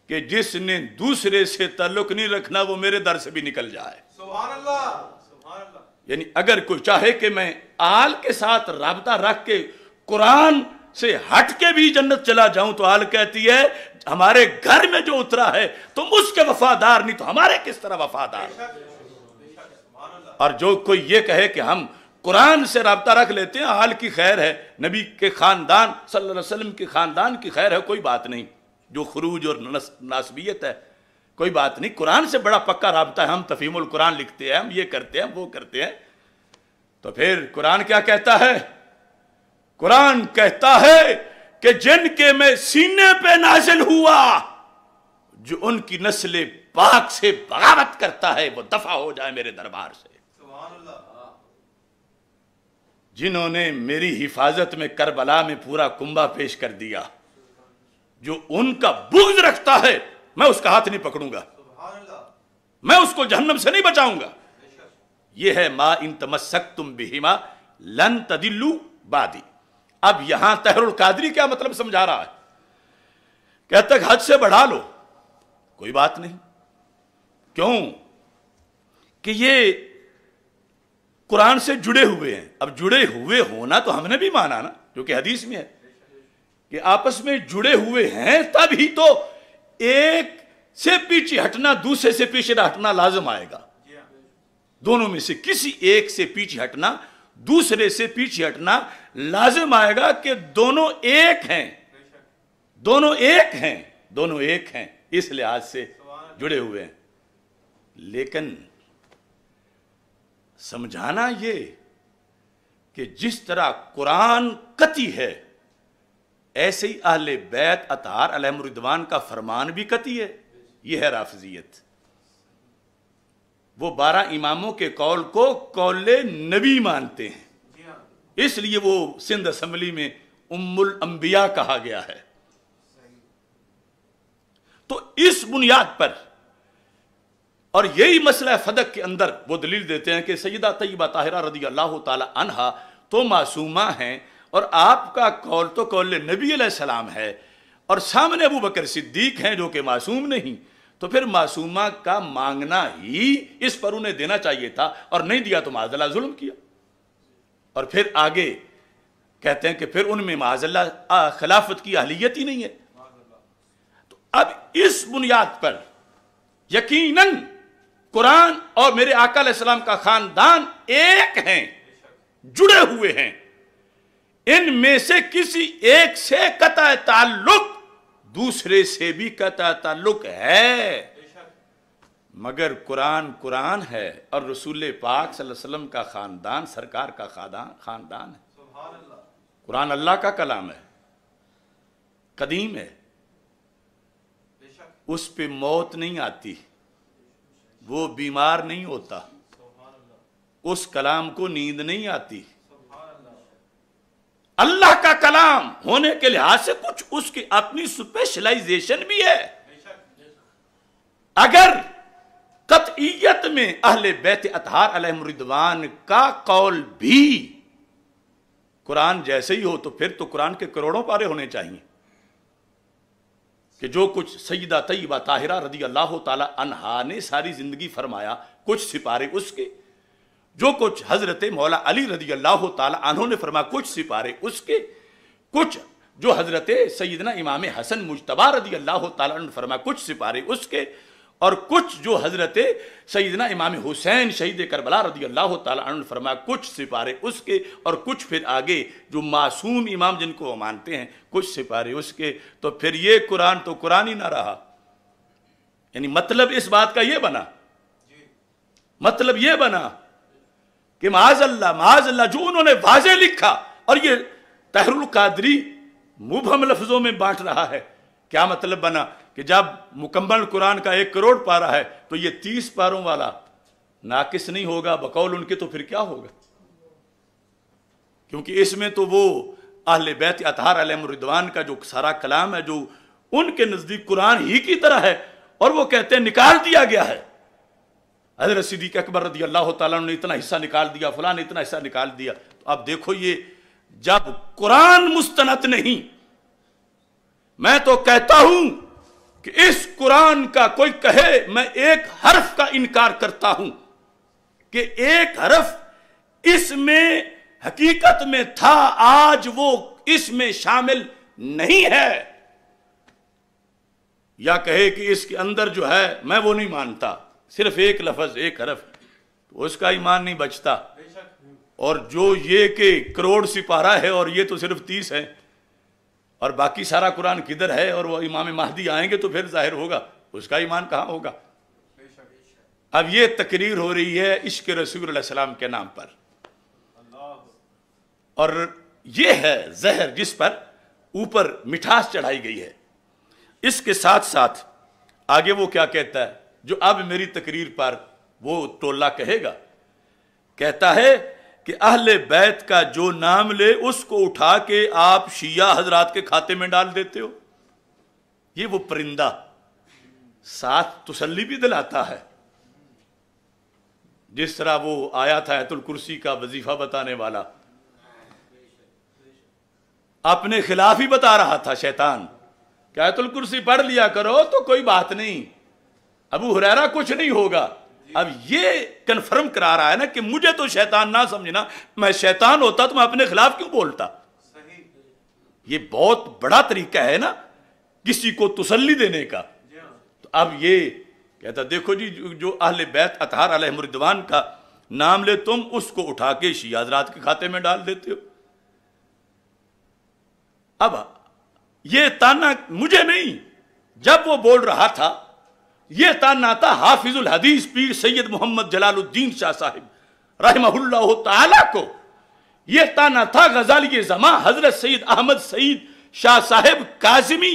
کہ جس نے دوسرے سے تعلق نہیں رکھنا وہ میرے در سے بھی نکل جائے. سبحان اللہ، سبحان اللہ. یعنی اگر کوئی چاہے کہ میں آل کے ساتھ رابطہ رکھ کے قرآن سے ہٹ کے بھی جنت چلا جاؤں تو آل کہتی ہے ہمارے گھر میں جو اترا ہے تم اس کے وفادار نہیں تو ہمارے کس طرح وفادار. اور جو کوئی یہ کہے کہ ہم قرآن سے رابطہ رکھ لیتے ہیں آل کی خیر ہے، نبی کے خاندان صلی اللہ علیہ وسلم کے خاندان کی خیر ہے، کوئی بات نہیں. جو خروج اور ناسبیت ہے کوئی بات نہیں، قرآن سے بڑا پکا رابطہ ہے، ہم تفہیم القرآن لکھتے ہیں، ہم یہ کرتے ہیں وہ کرتے ہیں. تو پھر قرآن کیا کہتا ہے؟ قرآن کہتا ہے کہ جن کے میں سینے پہ نازل ہوا جو ان کی نسل پاک سے بغاوت کرتا ہے وہ دفع ہو جائے میرے دربار سے. جنہوں نے میری حفاظت میں کربلا میں پورا کنبہ پیش کر دیا، جو ان کا بغض رکھتا ہے میں اس کا ہاتھ نہیں پکڑوں گا، میں اس کو جہنم سے نہیں بچاؤں گا. یہ ہے ما ان تمسکتم بہما لن تدلوا بعدی. اب یہاں طاہر القادری کیا مطلب سمجھا رہا ہے؟ کہتا ہے حد سے بڑھا لو، کوئی بات نہیں. کیوں کہ یہ قرآن سے جڑے ہوئے ہیں. اب جڑے ہوئے ہونا تو ہم نے بھی مانا نا، جو کہ حدیث میں ہے کہ آپس میں جڑے ہوئے ہیں تب ہی تو ایک سے پیچھے ہٹنا دوسرے سے پیچھے ہٹنا لازم آئے گا. دونوں میں سے کسی ایک سے پیچھے ہٹنا دوسرے سے پیچھے ہٹنا لازم آئے گا کہ دونوں ایک ہیں، دونوں ایک ہیں، دونوں ایک ہیں، اس لحاظ سے جڑے ہوئے ہیں. لیکن سمجھانا یہ کہ جس طرح قرآن قطعی ہے ایسے ہی اہل بیت اطہار علیہم الرضوان کا فرمان بھی قطعی ہے. یہ ہے رافضیت. وہ 12 اماموں کے قول کو قول نبی مانتے ہیں، اس لیے وہ سندھ اسمبلی میں ام الانبیاء کہا گیا ہے. تو اس بنیاد پر اور یہی مسئلہ فدق کے اندر وہ دلیل دیتے ہیں کہ سیدہ طیبہ طاہرہ رضی اللہ تعالی عنہا تو معصومہ ہیں اور آپ کا قول تو قول نبی علیہ السلام ہے اور سامنے ابو بکر صدیق ہیں جو کہ معصوم نہیں. تو پھر معصومہ کا مانگنا ہی اس پر انہیں دینا چاہیے تھا اور نہیں دیا تو معاذ اللہ ظلم کیا. اور پھر آگے کہتے ہیں کہ پھر ان میں معاذ اللہ خلافت کی اہلیت ہی نہیں ہے. تو اب اس بنیاد پر یقیناً قرآن اور میرے آقا علیہ السلام کا خاندان ایک ہیں، جڑے ہوئے ہیں. ان میں سے کسی ایک سے قطع تعلق دوسرے سے بھی قطع تعلق ہے، مگر قرآن قرآن ہے اور رسول پاک صلی اللہ علیہ وسلم کا خاندان سرکار کا خاندان ہے. قرآن اللہ کا کلام ہے، قدیم ہے، اس پہ موت نہیں آتی، وہ بیمار نہیں ہوتا، اس کلام کو نیند نہیں آتی. اللہ کا کلام ہونے کے لحاظ سے کچھ اس کی اپنی سپیشلائزیشن بھی ہے. اگر قطعیت میں اہل بیت اطہار علیہم الرضوان کا قول بھی قرآن جیسے ہی ہو تو پھر تو قرآن کے کروڑوں پارے ہونے چاہیے کہ جو کچھ سیدہ طیبہ طاہرہ رضی اللہ تعالی عنہا نے ساری زندگی فرمایا کچھ سپارے اس کے، جو کچھ حضرت مولا علی رضی اللہ تعالی عنہ نے فرمایا کچھ سپارے اس کے، کچھ جو حضرت سیدنا امام حسن مجتبی رضی اللہ تعالیٰ عنہ نے فرمایا کچھ سپارے اس کے، اور کچھ جو حضرت سیدنا امام حسین شہید کربلا رضی اللہ تعالیٰ عنہ نے فرمایا کچھ سپارے اس کے، اور کچھ پھر آگے جو معصوم امام جن کو وہ مانتے ہیں کچھ سپارے اس کے. تو پھر یہ قرآن تو قرآن ہی نہ رہا. یعنی مطلب اس بات کا یہ بنا، مطلب یہ بنا کہ معاذ اللہ جو انہوں نے واضح لکھا، اور یہ طاہر القادری مبہم لفظوں میں بانٹ رہا ہے. کیا مطلب بنا کہ جب مکمل قرآن کا 1 کروڑ پارہ ہے تو یہ 30 پاروں والا ناقص نہیں ہوگا بقول ان کے، تو پھر کیا ہوگا؟ کیونکہ اس میں تو وہ اہل بیت اطہار علیہم الرضوان کا جو سارا کلام ہے جو ان کے نزدیک قرآن ہی کی طرح ہے، اور وہ کہتے ہیں نکال دیا گیا ہے. حضرت صدیق اکبر رضی اللہ تعالیٰ نے اتنا حصہ نکال دیا، فلاں نے اتنا حصہ نکال دیا. تو اب دیکھو یہ جب قرآن مستند نہیں، میں تو کہتا ہوں کہ اس قرآن کا کوئی کہے میں ایک حرف کا انکار کرتا ہوں کہ ایک حرف اس میں حقیقت میں تھا، آج وہ اس میں شامل نہیں ہے، یا کہے کہ اس کے اندر جو ہے میں وہ نہیں مانتا، صرف ایک لفظ ایک حرف، تو اس کا ایمان نہیں بچتا. اور جو یہ کہ کروڑ سپارہ ہے اور یہ تو صرف 30 ہے، اور باقی سارا قرآن کدھر ہے، اور وہ امام مہدی آئیں گے تو پھر ظاہر ہوگا، اس کا ایمان کہاں ہوگا؟ اب یہ تقریر ہو رہی ہے عشق رسول علیہ السلام کے نام پر، اور یہ ہے زہر جس پر اوپر مٹھاس چڑھائی گئی ہے. اس کے ساتھ ساتھ آگے وہ کیا کہتا ہے جو اب میری تقریر پر وہ ٹولہ کہے گا؟ کہتا ہے کہ اہل بیت کا جو نام لے اس کو اٹھا کے آپ شیعہ حضرات کے کھاتے میں ڈال دیتے ہو. یہ وہ پرندہ ساتھ تسلی بھی دلاتا ہے، جس طرح وہ آیا تھا آیت الکرسی کا وظیفہ بتانے والا، اپنے خلاف ہی بتا رہا تھا شیطان کہ آیت الکرسی پڑھ لیا کرو تو کوئی بات نہیں، ابو ہریرہ کچھ نہیں ہوگا. اب یہ کنفرم کرا رہا ہے نا کہ مجھے تو شیطان نہ سمجھنا، میں شیطان ہوتا تو میں اپنے خلاف کیوں بولتا. یہ بہت بڑا طریقہ ہے نا کسی کو تسلی دینے کا. تو اب یہ کہتا دیکھو جی جو اہل بیت اطہار علیہم الرضوان کا نام لے تم اس کو اٹھا کے شیعہ حضرات کے کھاتے میں ڈال دیتے ہو. اب یہ تانا مجھے نہیں، جب وہ بول رہا تھا یہ تانا تھا حافظ الحدیث پیر سید محمد جلال الدین شاہ صاحب رحمہ اللہ تعالیٰ کو، یہ تانا تھا غزالی زماں حضرت سید احمد سعید شاہ صاحب کاظمی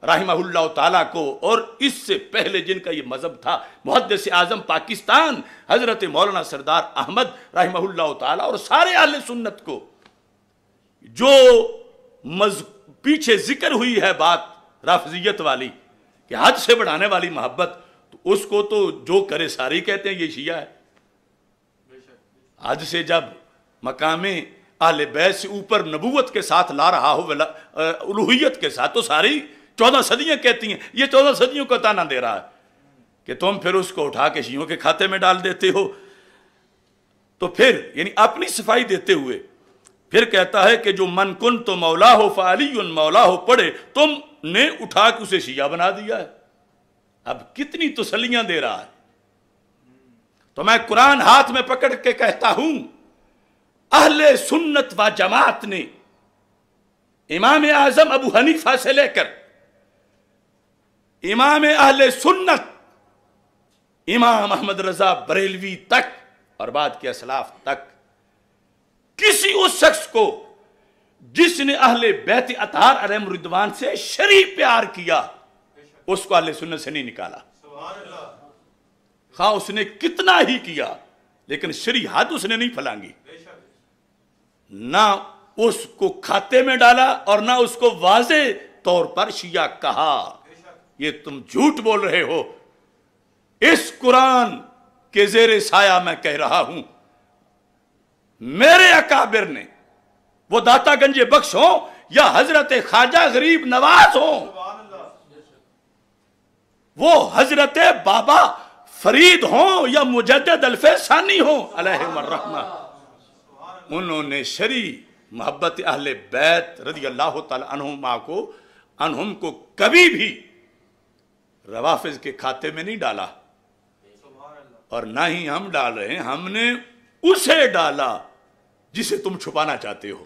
رحمہ اللہ تعالیٰ کو، اور اس سے پہلے جن کا یہ مذہب تھا محدث اعظم پاکستان حضرت مولانا سردار احمد رحمہ اللہ تعالیٰ، اور سارے اہل سنت کو. جو پیچھے ذکر ہوئی ہے بات رافضیت والی کہ حد سے بڑھانے والی محبت، تو اس کو تو جو کرے ساری کہتے ہیں یہ شیعہ ہے. حد سے جب مقام اہل بیت سے اوپر نبوت کے ساتھ لا رہا ہو الوہیت کے ساتھ، تو ساری 14 صدیاں کہتی ہیں، یہ 14 صدیوں کا تانا دے رہا ہے کہ تم پھر اس کو اٹھا کے شیعوں کے کھاتے میں ڈال دیتے ہو. تو پھر یعنی اپنی صفائی دیتے ہوئے پھر کہتا ہے کہ جو من کن تو مولا ہو فعلی مولا ہو پڑھے تم نے اٹھا کے اسے شیعہ بنا دیا ہے. اب کتنی تسلیاں دے رہا ہے. تو میں قرآن ہاتھ میں پکڑ کے کہتا ہوں اہل سنت و جماعت نے امام اعظم ابو حنیفہ سے لے کر امام اہل سنت امام احمد رضا بریلوی تک اور بعد کے اسلاف تک کسی اس شخص کو جس نے اہل بیت اطہار علیہم الرضوان سے شرعی پیار کیا اس کو اہل سنت سے نہیں نکالا. خواہ اس نے کتنا ہی کیا لیکن شرعی حد اس نے نہیں پھلانگی، نہ اس کو کھاتے میں ڈالا اور نہ اس کو واضح طور پر شیعہ کہا. یہ تم جھوٹ بول رہے ہو. اس قرآن کے زیر سایہ میں کہہ رہا ہوں میرے اکابر نے، وہ داتا گنج بخش ہوں یا حضرت خواجہ غریب نواز ہوں، وہ حضرت بابا فرید ہوں یا مجدد الف ثانی ہوں علیہم الرحمہ، انہوں نے شرعی محبت اہل بیت رضی اللہ تعالی عنہم کو کبھی بھی روافض کے کھاتے میں نہیں ڈالا، اور نہ ہی ہم ڈال رہے ہیں. ہم نے اسے ڈالا جسے تم چھپانا چاہتے ہو.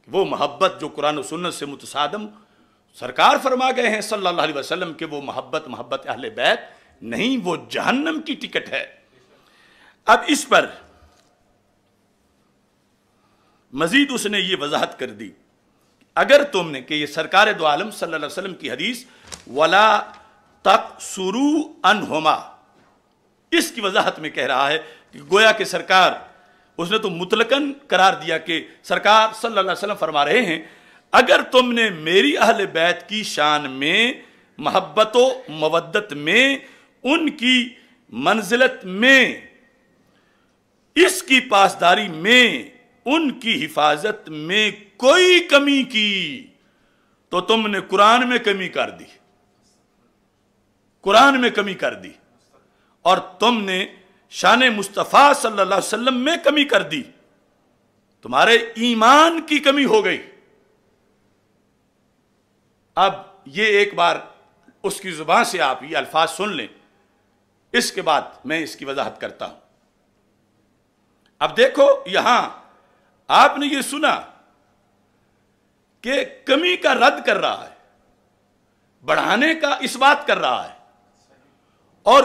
وہ محبت جو قرآن و سنت سے متصادم سرکار فرما گئے ہیں صلی اللہ علیہ وسلم کہ وہ محبت اہل بیت نہیں، وہ جہنم کی ٹکٹ ہے. اب اس پر مزید اس نے یہ وضاحت کر دی، اگر تم نے کہ یہ سرکار دو عالم صلی اللہ علیہ وسلم کی حدیث وَلَا تَقْصُرُوا عَنْهُمَا، اس کی وضاحت میں کہہ رہا ہے کہ گویا کہ سرکار، اس نے تو مطلقاً قرار دیا کہ سرکار صلی اللہ علیہ وسلم فرما رہے ہیں اگر تم نے میری اہل بیت کی شان میں، محبت و مودت میں، ان کی منزلت میں، اس کی پاسداری میں، ان کی حفاظت میں کوئی کمی کی تو تم نے قرآن میں کمی کر دی، قرآن میں کمی کر دی، اور تم نے شان مصطفیٰ صلی اللہ علیہ وسلم میں کمی کر دی، تمہارے ایمان کی کمی ہو گئی. اب یہ ایک بار اس کی زبان سے آپ یہ الفاظ سن لیں، اس کے بعد میں اس کی وضاحت کرتا ہوں. اب دیکھو یہاں آپ نے یہ سنا کہ کمی کا رد کر رہا ہے، بڑھانے کا اس بات کر رہا ہے، اور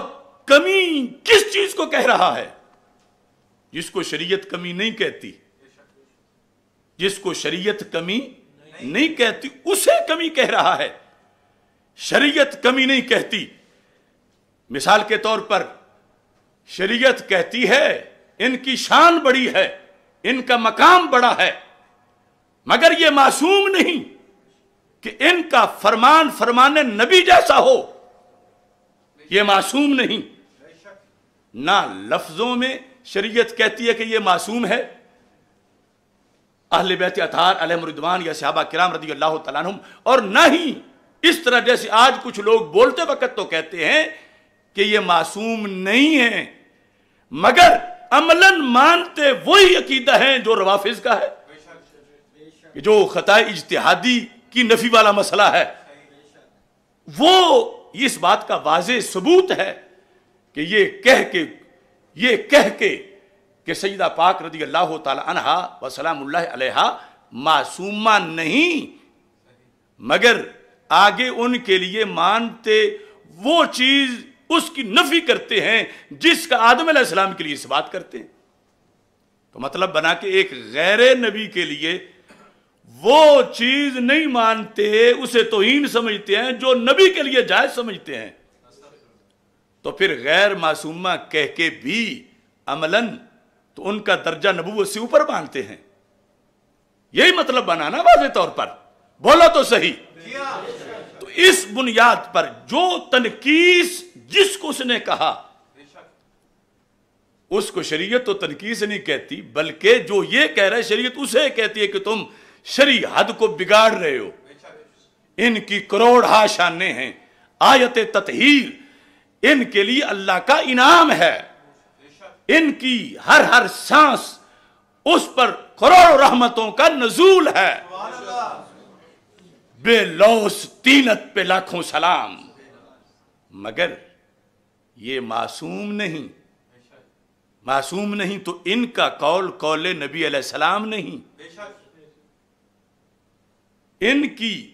کمی کس چیز کو کہہ رہا ہے؟ جس کو شریعت کمی نہیں کہتی، جس کو شریعت کمی نہیں کہتی اسے کمی کہہ رہا ہے. شریعت کمی نہیں کہتی. مثال کے طور پر شریعت کہتی ہے ان کی شان بڑی ہے، ان کا مقام بڑا ہے، مگر یہ معصوم نہیں کہ ان کا فرمان نبی جیسا ہو. یہ معصوم نہیں. نہ لفظوں میں شریعت کہتی ہے کہ یہ معصوم ہے، اہل بیت اطہار علیہم رضوان یا صحابہ کرام رضی اللہ تعالیٰ عنہم، اور نہ ہی اس طرح جیسے آج کچھ لوگ بولتے وقت تو کہتے ہیں کہ یہ معصوم نہیں ہے، مگر عملاً مانتے وہی عقیدہ ہیں جو روافض کا ہے، جو خطا اجتہادی کی نفی والا مسئلہ ہے. وہ اس بات کا واضح ثبوت ہے کہ یہ کہہ کے کہ سیدہ پاک رضی اللہ تعالی عنہا و سلام اللہ علیہا معصومہ نہیں، مگر آگے ان کے لیے مانتے وہ چیز اس کی نفی کرتے ہیں جس کا آدم علیہ السلام کے لیے اس بات کرتے ہیں. تو مطلب بنا کہ ایک غیر نبی کے لیے وہ چیز نہیں مانتے، اسے توہین سمجھتے ہیں جو نبی کے لیے جائز سمجھتے ہیں. تو پھر غیر معصومہ کہہ کے بھی عملاً تو ان کا درجہ نبوت سے اوپر مانتے ہیں. یہی مطلب بنانا واضح طور پر، بولا تو صحیح. تو اس بنیاد پر جو تنقیس جس کو اس نے کہا اس کو شریعت تو تنقیس نہیں کہتی، بلکہ جو یہ کہہ رہا ہے شریعت اسے کہتی ہے کہ تم شرعی حد کو بگاڑ رہے ہو. ان کی کروڑ ہا شانیں ہیں، آیت تطہیر ان کے لیے اللہ کا انعام ہے، ان کی ہر سانس اس پر کروڑ رحمتوں کا نزول ہے. بے لوث طینت پہ لاکھوں سلام، مگر یہ معصوم نہیں. معصوم نہیں تو ان کا قول نبی علیہ السلام نہیں. ان کی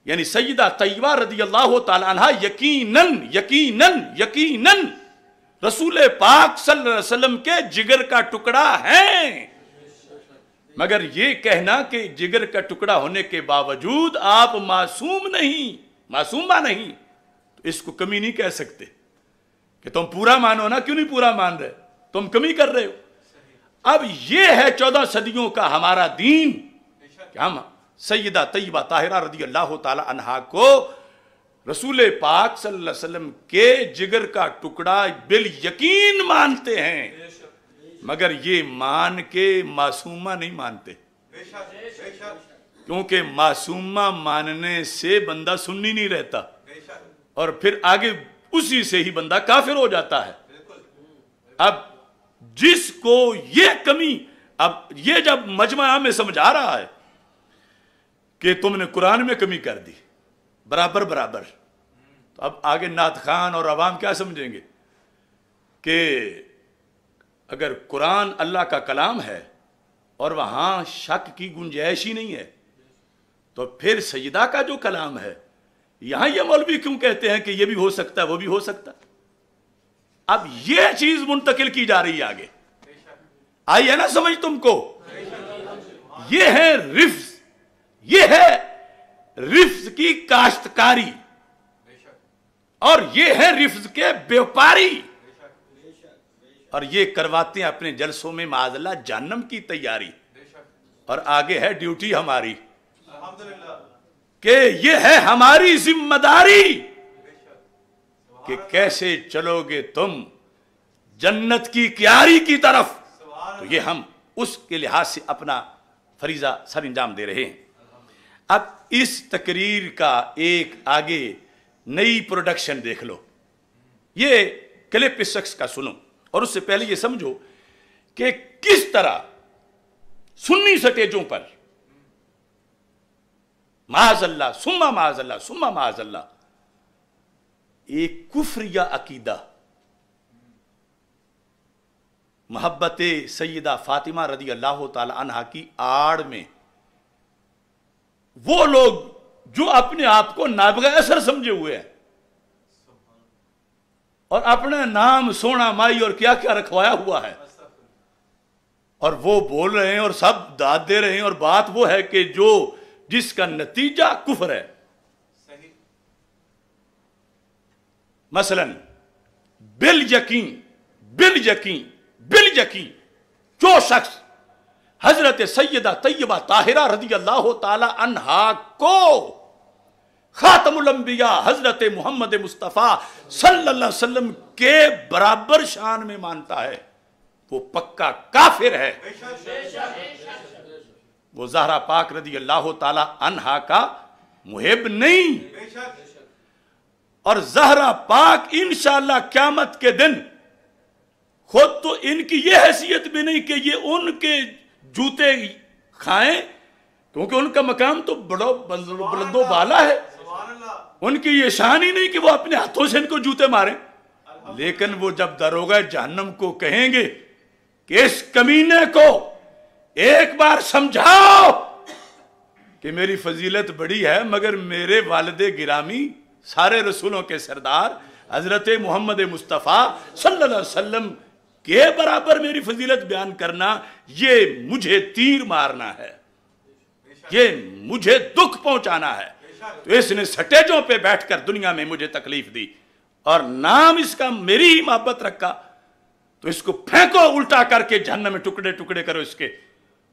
یعنی سیدہ طیبہ رضی اللہ تعالی عنہ یقیناً رسول پاک صلی اللہ علیہ وسلم کے جگر کا ٹکڑا ہیں، مگر یہ کہنا کہ جگر کا ٹکڑا ہونے کے باوجود آپ معصومہ نہیں، تو اس کو کمی نہیں کہہ سکتے کہ تم پورا مانو نا. کیوں نہیں پورا مان رہے؟ تم کمی کر رہے ہو. اب یہ ہے 14 صدیوں کا ہمارا دین کہ ہم سیدہ طیبہ طاہرہ رضی اللہ تعالی عنہا کو رسول پاک صلی اللہ علیہ وسلم کے جگر کا ٹکڑا بالیقین مانتے ہیں، مگر یہ مان کے معصومہ نہیں مانتے. کیونکہ معصومہ ماننے سے بندہ سنی نہیں رہتا، اور پھر آگے اسی سے ہی بندہ کافر ہو جاتا ہے. اب جس کو یہ کمی اب یہ جب مجمع میں سمجھا رہا ہے کہ تم نے قرآن میں کمی کر دی برابر برابر، تو اب آگے نعت خان اور عوام کیا سمجھیں گے کہ اگر قرآن اللہ کا کلام ہے اور وہاں شک کی گنجائش ہی نہیں ہے، تو پھر سیدہ کا جو کلام ہے یہاں یہ مولوی کیوں کہتے ہیں کہ یہ بھی ہو سکتا ہے وہ بھی ہو سکتا ہے؟ اب یہ چیز منتقل کی جا رہی ہے آگے، آئی ہے نا سمجھ تم کو؟ یہ ہے رفظ، یہ ہے رفظ کی کاشتکاری، اور یہ ہے رفظ کے بیوپاری، اور یہ کرواتے ہیں اپنے جلسوں میں معاذ اللہ جہنم کی تیاری، اور آگے ہے ڈیوٹی ہماری کہ یہ ہے ہماری ذمہ داری کہ کیسے چلو گے تم جنت کی کیاری کی طرف، تو یہ ہم اس کے لحاظ سے اپنا فریضہ سر انجام دے رہے ہیں۔ اب اس تقریر کا ایک آگے نئی پروڈکشن دیکھ لو، یہ کلپ اس شخص کا سنو، اور اس سے پہلے یہ سمجھو کہ کس طرح سنی سٹیجوں پر معاذ اللہ ثم معاذ اللہ ثم معاذ اللہ ایک کفریہ عقیدہ محبت سیدہ فاطمہ رضی اللہ تعالی عنہا کی آڑ میں وہ لوگ جو اپنے آپ کو نابغہ اثر سمجھے ہوئے ہیں اور اپنا نام سونا مائی اور کیا کیا رکھوایا ہوا ہے، اور وہ بول رہے ہیں اور سب داد دے رہے ہیں، اور بات وہ ہے کہ جو جس کا نتیجہ کفر ہے۔ مثلا بالیقین جو شخص حضرت سیدہ طیبہ طاہرہ رضی اللہ تعالی عنہا کو خاتم الانبیاء حضرت محمد مصطفیٰ صلی اللہ علیہ وسلم کے برابر شان میں مانتا ہے، وہ پکا کافر ہے، وہ زہرا پاک رضی اللہ تعالی عنہا کا محب نہیں۔ اور زہرا پاک انشاءاللہ قیامت کے دن خود تو ان کی یہ حیثیت بھی نہیں کہ یہ ان کے جوتے کھائیں، کیونکہ ان کا مقام تو بڑا بلند و بالا ہے، ان کی یہ شان ہی نہیں کہ وہ اپنے ہاتھوں سے ان کو جوتے ماریں، لیکن وہ جب داروغہ جہنم کو کہیں گے کہ اس کمینے کو ایک بار سمجھاؤ کہ میری فضیلت بڑی ہے مگر میرے والد گرامی سارے رسولوں کے سردار حضرت محمد مصطفیٰ صلی اللہ علیہ وسلم کے برابر میری فضیلت بیان کرنا، یہ مجھے تیر مارنا ہے، یہ مجھے دکھ پہنچانا ہے، تو اس نے سٹیجوں پہ بیٹھ کر دنیا میں مجھے تکلیف دی اور نام اس کا میری ہی محبت رکھا، تو اس کو پھینکو الٹا کر کے جہنم میں ٹکڑے ٹکڑے کرو اس کے۔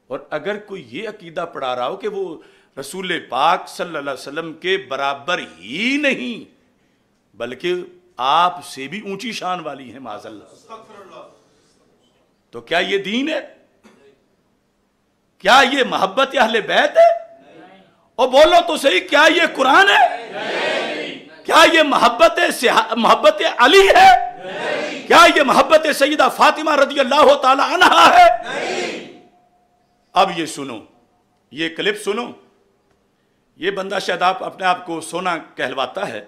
اور اگر کوئی یہ عقیدہ پڑھا رہا ہو کہ وہ رسول پاک صلی اللہ علیہ وسلم کے برابر ہی نہیں بلکہ آپ سے بھی اونچی شان والی ہیں معاذ اللہ، تو کیا یہ دین ہے؟ کیا یہ محبت اہل بیت ہے؟ اور بولو تو صحیح، کیا یہ قرآن ہے؟ کیا یہ محبت علی ہے؟ کیا یہ محبت سیدہ فاطمہ رضی اللہ تعالی عنہا ہے؟ اب یہ سنو، یہ کلپ سنو، یہ بندہ شاید اپنے آپ کو سونا کہلواتا ہے،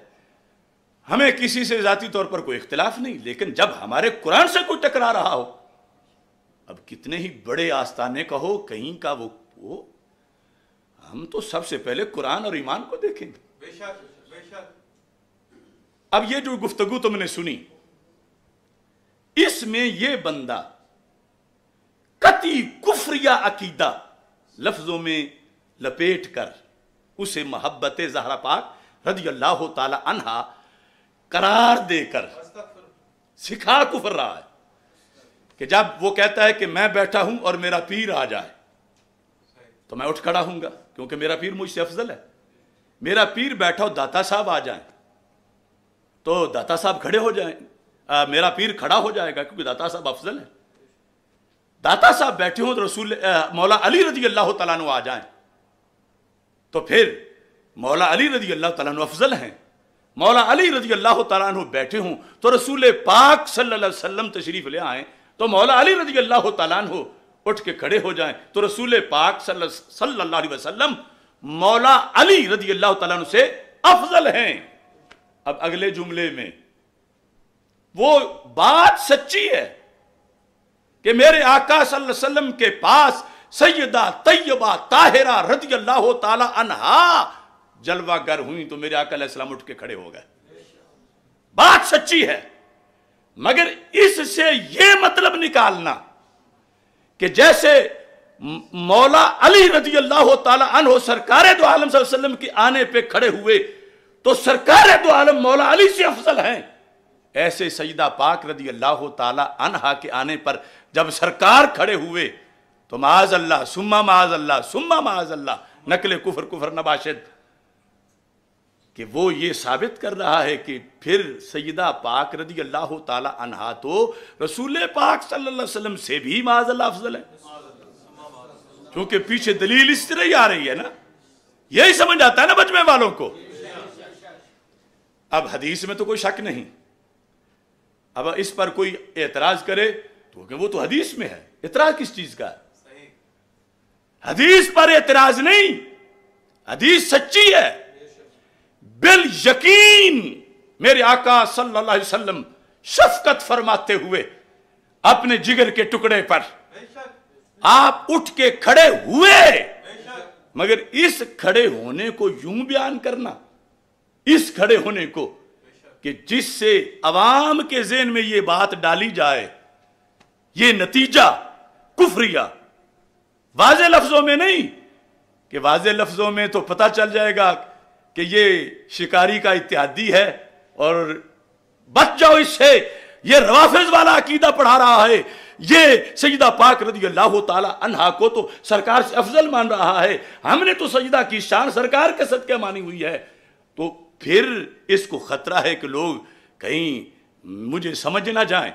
ہمیں کسی سے ذاتی طور پر کوئی اختلاف نہیں، لیکن جب ہمارے قرآن سے کوئی ٹکرا رہا ہو، اب کتنے ہی بڑے آستانے کا ہو کہیں کا وہ ہم تو سب سے پہلے قرآن اور ایمان کو دیکھیں گے۔ اب یہ جو گفتگو تم نے سنی، اس میں یہ بندہ قطعی کفریہ عقیدہ لفظوں میں لپیٹ کر اسے محبت زہرا پاک رضی اللہ تعالی عنہا قرار دے کر سکھا کفر رہا ہے کہ جب وہ کہتا ہے کہ میں بیٹھا ہوں اور میرا پیر آ جائے تو میں اٹھ کھڑا ہوں گا کیونکہ میرا پیر مجھ سے افضل ہے، میرا پیر بیٹھا ہو داتا صاحب آ جائیں تو داتا صاحب کھڑے ہو جائیں، میرا پیر کھڑا ہو جائے گا کیونکہ داتا صاحب افضل ہے، داتا صاحب بیٹھے ہوں تو رسول مولا علی رضی اللہ تعالیٰ عنہ آ جائیں تو پھر مولا علی رضی اللہ تعالیٰ عنہ افضل ہیں، مولا علی رضی اللہ تعالیٰ عنہ بیٹھے ہوں تو رسول پاک صلی اللہ علیہ وسلم تشریف لے آئیں تو مولا علی رضی اللہ تعالیٰ عنہ اٹھ کے کھڑے ہو جائیں تو رسول پاک صلی اللہ علیہ وسلم مولا علی رضی اللہ تعالیٰ عنہ سے افضل ہیں. اب اگلے جملے میں وہ بات سچی ہے کہ میرے آقا صلی اللہ علیہ وسلم کے پاس سیدہ طیبہ طاہرہ رضی اللہ تعالی عنہا جلوہ گر ہوئی تو میرے آقا علیہ السلام اٹھ کے کھڑے ہو گئے. بات سچی ہے، مگر اس سے یہ مطلب نکالنا کہ جیسے مولا علی رضی اللہ تعالی عنہ سرکار دو عالم صلی اللہ علیہ وسلم کے آنے پہ کھڑے ہوئے تو سرکار دو عالم مولا علی سے افضل ہیں، ایسے سیدہ پاک رضی اللہ تعالی عنہا کے آنے پر جب سرکار کھڑے ہوئے تو معاذ اللہ ثم معاذ اللہ ثم معاذ اللہ نقل کفر نباشد کہ وہ یہ ثابت کر رہا ہے کہ پھر سیدہ پاک رضی اللہ تعالی عنہا تو رسول پاک صلی اللہ علیہ وسلم سے بھی معاذ اللہ افضل ہے، کیونکہ پیچھے دلیل اس طرح ہی آ رہی ہے نا. یہی سمجھ آتا ہے نا مجمع والوں کو. اب حدیث میں تو کوئی شک نہیں، اب اس پر کوئی اعتراض کرے تو کہ وہ تو حدیث میں ہے، اعتراض کس چیز کا ہے؟ حدیث پر اعتراض نہیں، حدیث سچی ہے. بالیقین میرے آقا صلی اللہ علیہ وسلم شفقت فرماتے ہوئے اپنے جگر کے ٹکڑے پر آپ اٹھ کے کھڑے ہوئے، مگر اس کھڑے ہونے کو یوں بیان کرنا، اس کھڑے ہونے کو کہ جس سے عوام کے ذہن میں یہ بات ڈالی جائے، یہ نتیجہ کفریہ، واضح لفظوں میں نہیں کہ واضح لفظوں میں تو پتہ چل جائے گا کہ یہ شکاری کا اتحادی ہے اور بچ جاؤ اس سے، یہ روافظ والا عقیدہ پڑھا رہا ہے، یہ سیدہ پاک رضی اللہ تعالی عنہا کو تو سرکار سے افضل مان رہا ہے، ہم نے تو سیدہ کی شان سرکار کے صدقے مانی ہوئی ہے. تو پھر اس کو خطرہ ہے کہ لوگ کہیں مجھے سمجھ نہ جائیں،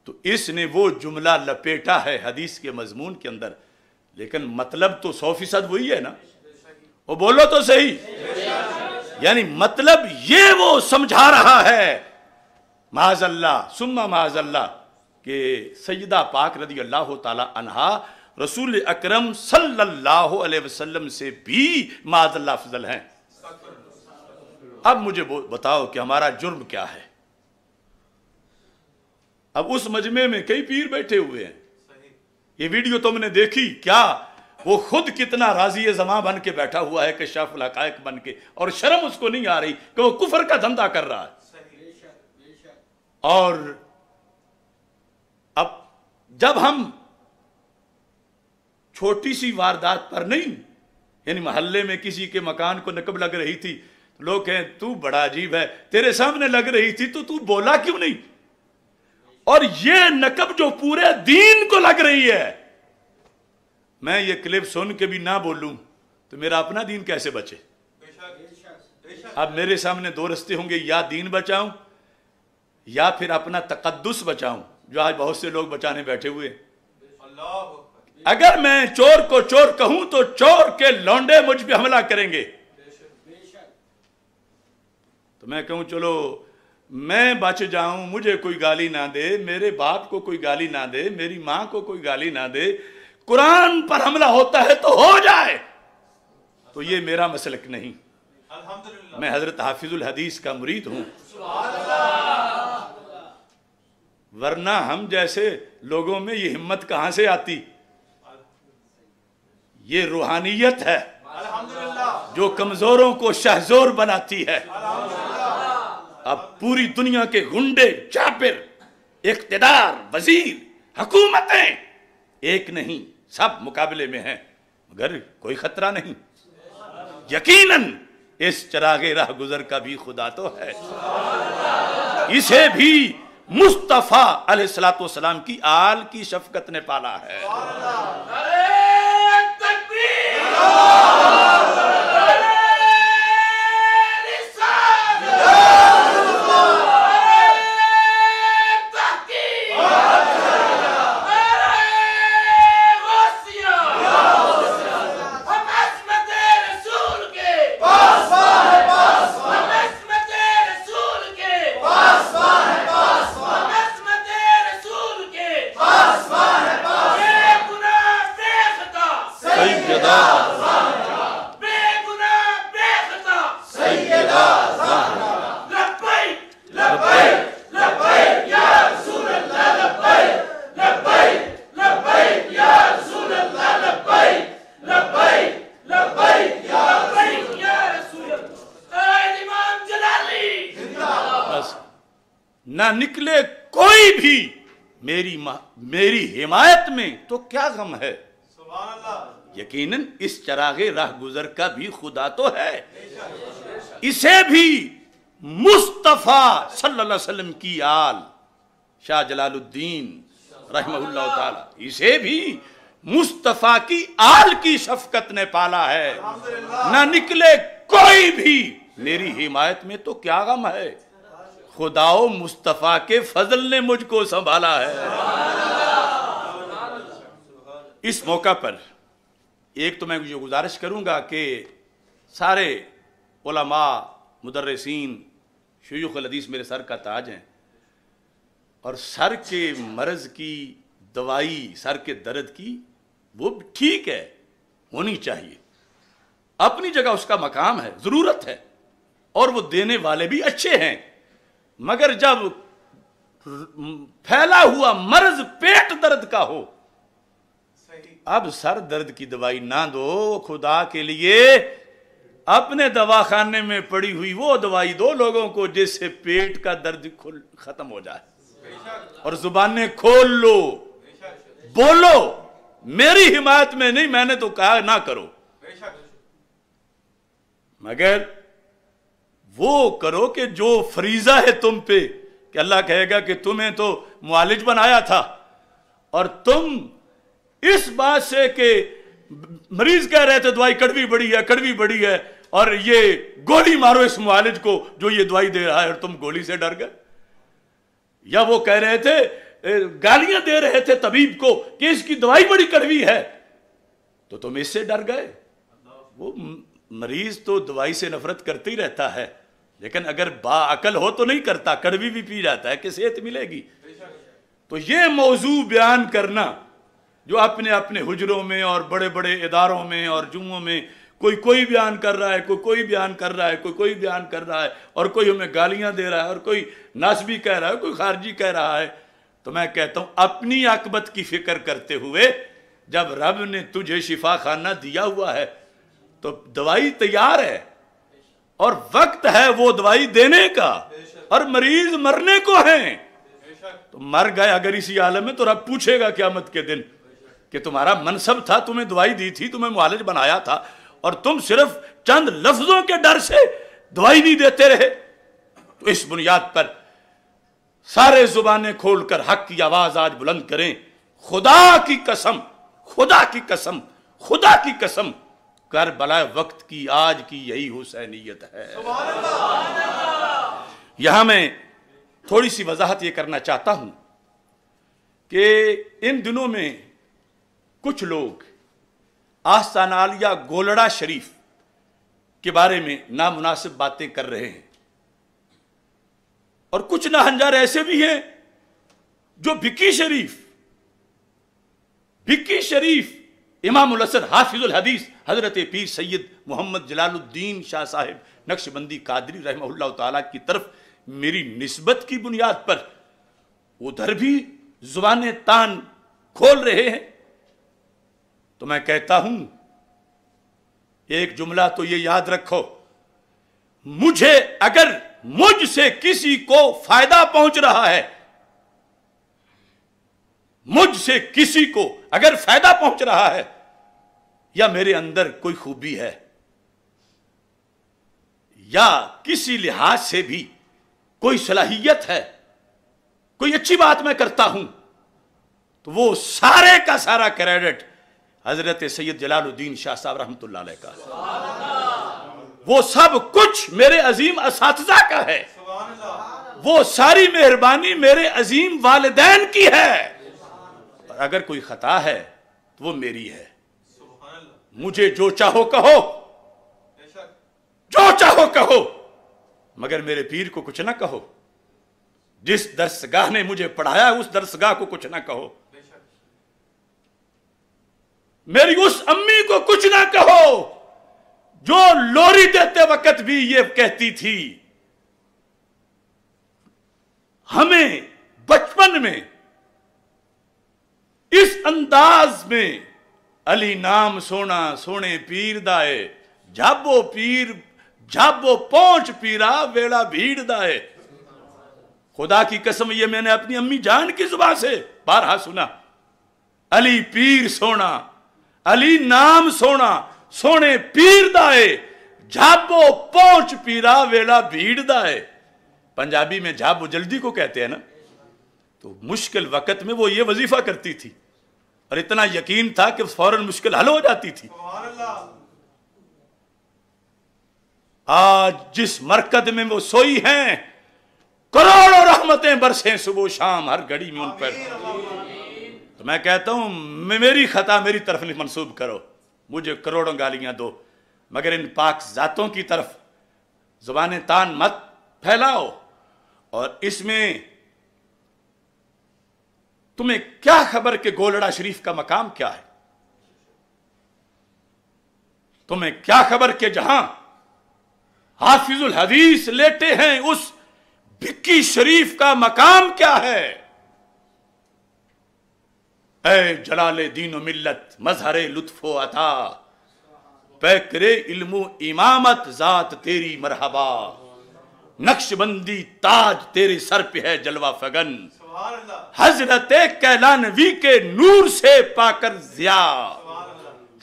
تو اس نے وہ جملہ لپیٹا ہے حدیث کے مضمون کے اندر، لیکن مطلب تو 100% وہی ہے نا. وہ بولو تو صحیح، یعنی مطلب یہ وہ سمجھا رہا ہے معاذ اللہ ثم معاذ اللہ کہ سیدہ پاک رضی اللہ تعالی عنہا رسول اکرم صلی اللہ علیہ وسلم سے بھی معاذ اللہ افضل ہیں. اب مجھے بتاؤ کہ ہمارا جرم کیا ہے؟ اب اس مجمع میں کئی پیر بیٹھے ہوئے ہیں، یہ ویڈیو تم نے دیکھی کیا؟ وہ خود کتنا راضی زماں بن کے بیٹھا ہوا ہے کہ کشاف الحقائق بن کے، اور شرم اس کو نہیں آ رہی کہ وہ کفر کا دھندا کر رہا ہے. اور اب جب ہم چھوٹی سی واردات پر نہیں، یعنی محلے میں کسی کے مکان کو نقب لگ رہی تھی، لوگ کہیں تو بڑا عجیب ہے، تیرے سامنے لگ رہی تھی تو بولا کیوں نہیں؟ اور یہ نقب جو پورے دین کو لگ رہی ہے، میں یہ کلپ سن کے بھی نہ بولوں تو میرا اپنا دین کیسے بچے؟ اب میرے سامنے دو رستے ہوں گے، یا دین بچاؤں یا پھر اپنا تقدس بچاؤں، جو آج بہت سے لوگ بچانے بیٹھے ہوئے. اگر میں چور کو چور کہوں تو چور کے لونڈے مجھ پہ حملہ کریں گے، تو میں کہوں چلو میں بچ جاؤں، مجھے کوئی گالی نہ دے، میرے باپ کو کوئی گالی نہ دے، میری ماں کو کوئی گالی نہ دے، قرآن پر حملہ ہوتا ہے تو ہو جائے، تو یہ میرا مسلک نہیں. میں حضرت حافظ الحدیث کا مرید ہوں، ورنہ ہم جیسے لوگوں میں یہ ہمت کہاں سے آتی؟ یہ روحانیت ہے جو کمزوروں کو شہزور بناتی ہے. اب پوری دنیا کے گنڈے، چاپر، اقتدار، وزیر، حکومتیں ایک نہیں، سب مقابلے میں ہیں، مگر کوئی خطرہ نہیں. یقیناً اس چراغ راہ گزر کا بھی خدا تو ہے، اسے بھی مصطفیٰ علیہ السلام کی آل کی شفقت نے پالا ہے. نہ نکلے کوئی بھی میری حمایت میں تو کیا غم ہے. یقیناً اس چراغ راہ گزر کا بھی خدا تو ہے. اسے بھی مصطفیٰ صلی اللہ علیہ وسلم کی آل شاہ جلال الدین رحمہ اللہ تعالی، اسے بھی مصطفیٰ کی آل کی شفقت نے پالا ہے. نہ نکلے کوئی بھی میری حمایت میں تو کیا غم ہے. خدا و مصطفیٰ کے فضل نے مجھ کو سنبھالا ہے. اس موقع پر ایک تو میں یہ گزارش کروں گا کہ سارے علماء، مدرسین، شیوخ الحدیث میرے سر کا تاج ہیں، اور سر کے مرض کی دوائی، سر کے درد کی، وہ ٹھیک ہے، ہونی چاہیے، اپنی جگہ اس کا مقام ہے، ضرورت ہے، اور وہ دینے والے بھی اچھے ہیں. مگر جب پھیلا ہوا مرض پیٹ درد کا ہو، اب سر درد کی دوائی نہ دو، خدا کے لیے اپنے دواخانے میں پڑی ہوئی وہ دوائی دو لوگوں کو جس سے پیٹ کا درد ختم ہو جائے. اور زبانیں کھول لو، بولو، میری حمایت میں نہیں، میں نے تو کہا نہ کرو، مگر وہ کرو کہ جو فریضہ ہے تم پہ، کہ اللہ کہے گا کہ تمہیں تو معالج بنایا تھا، اور تم اس بات سے کہ مریض کہہ رہے تھے دوائی کڑوی بڑی ہے اور یہ گولی مارو اس معالج کو جو یہ دوائی دے رہا ہے، اور تم گولی سے ڈر گئے. یا وہ کہہ رہے تھے، گالیاں دے رہے تھے طبیب کو کہ اس کی دوائی بڑی کڑوی ہے، تو تم اس سے ڈر گئے. وہ مریض تو دوائی سے نفرت کرتے ہی رہتا ہے، لیکن اگر باعقل ہو تو نہیں کرتا، کڑوی بھی پی جاتا ہے کہ صحت ملے گی. تو یہ موضوع بیان کرنا جو اپنے اپنے حجروں میں اور بڑے بڑے اداروں میں اور جمعوں میں کوئی بیان کر رہا ہے، کوئی بیان کر رہا ہے، کوئی بیان کر رہا ہے، اور کوئی ہمیں گالیاں دے رہا ہے، اور کوئی ناسبی کہہ رہا ہے، کوئی خارجی کہہ رہا ہے، تو میں کہتا ہوں اپنی عاقبت کی فکر کرتے ہوئے جب رب نے تجھے شفا خانہ دیا ہوا ہے تو دوائی تیار ہے اور وقت ہے وہ دوائی دینے کا، اور مریض مرنے کو ہیں. تو مر گئے اگر اسی عالم میں تو رب پوچھے گا قیامت کے دن کہ تمہارا منصب تھا، تمہیں دوائی دی تھی، تمہیں معالج بنایا تھا، اور تم صرف چند لفظوں کے ڈر سے دوائی نہیں دیتے رہے. تو اس بنیاد پر سارے زبانیں کھول کر حق کی آواز آج بلند کریں. خدا کی قسم، خدا کی قسم، خدا کی قسم، کربلا وقت کی آج کی یہی حسینیت ہے. یہاں میں تھوڑی سی وضاحت یہ کرنا چاہتا ہوں کہ ان دنوں میں کچھ لوگ آستانہ عالیہ گولڑا شریف کے بارے میں نامناسب باتیں کر رہے ہیں، اور کچھ ناہنجار ایسے بھی ہیں جو بھکی شریف امام الاسر حافظ الحدیث حضرت پیر سید محمد جلال الدین شاہ صاحب نقشبندی قادری رحمہ اللہ تعالیٰ کی طرف میری نسبت کی بنیاد پر ادھر بھی زبانیں تان کھول رہے ہیں. تو میں کہتا ہوں ایک جملہ تو یہ یاد رکھو، مجھے اگر مجھ سے کسی کو فائدہ پہنچ رہا ہے، مجھ سے کسی کو اگر فائدہ پہنچ رہا ہے، یا میرے اندر کوئی خوبی ہے، یا کسی لحاظ سے بھی کوئی صلاحیت ہے، کوئی اچھی بات میں کرتا ہوں، تو وہ سارے کا سارا کریڈٹ حضرت سید جلال الدین شاہ صاحب رحمۃ اللہ علیہ کا، وہ سب کچھ میرے عظیم اساتذہ کا ہے، وہ ساری مہربانی میرے عظیم والدین کی ہے، اور اگر کوئی خطا ہے تو وہ میری ہے. مجھے جو چاہو کہو، جو چاہو کہو، مگر میرے پیر کو کچھ نہ کہو. جس درسگاہ نے مجھے پڑھایا اس درسگاہ کو کچھ نہ کہو. میری اس امی کو کچھ نہ کہو جو لوری دیتے وقت بھی یہ کہتی تھی. ہمیں بچپن میں اس انداز میں علی نام سونا سونے پیر دائے، جب وہ پونچ پیرا ویڑا بھیڑ دائے. خدا کی قسم یہ میں نے اپنی امی جان کی زبان سے بارہا سنا، علی پیر سونا، علی نام سونا، سونے پیر دائے، جھابو پہنچ پیرا ویلا بھیڑ دائے۔ پنجابی میں جھابو جلدی کو کہتے ہیں نا، تو مشکل وقت میں وہ یہ وظیفہ کرتی تھی اور اتنا یقین تھا کہ فوراً مشکل حل ہو جاتی تھی۔ آج جس مرکز میں وہ سوئی ہیں، کروڑوں رحمتیں برسیں صبح و شام ہر گھڑی میں ان پر۔ تو میں کہتا ہوں میری خطا میری طرف نہیں منسوب کرو، مجھے کروڑوں گالیاں دو، مگر ان پاک ذاتوں کی طرف زبان تان مت پھیلاؤ۔ اور اس میں تمہیں کیا خبر کہ گولڑا شریف کا مقام کیا ہے؟ تمہیں کیا خبر کہ جہاں حافظ الحدیث لیٹے ہیں اس بھکی شریف کا مقام کیا ہے؟ اے جلال دین و ملت مظہر لطف و عطا، پیکر علم و امامت ذات تیری مرحبا، نقش بندی تاج تیرے سر پہ ہے جلوہ فگن، حضرت کیلانوی کے نور سے پا کر ضیا،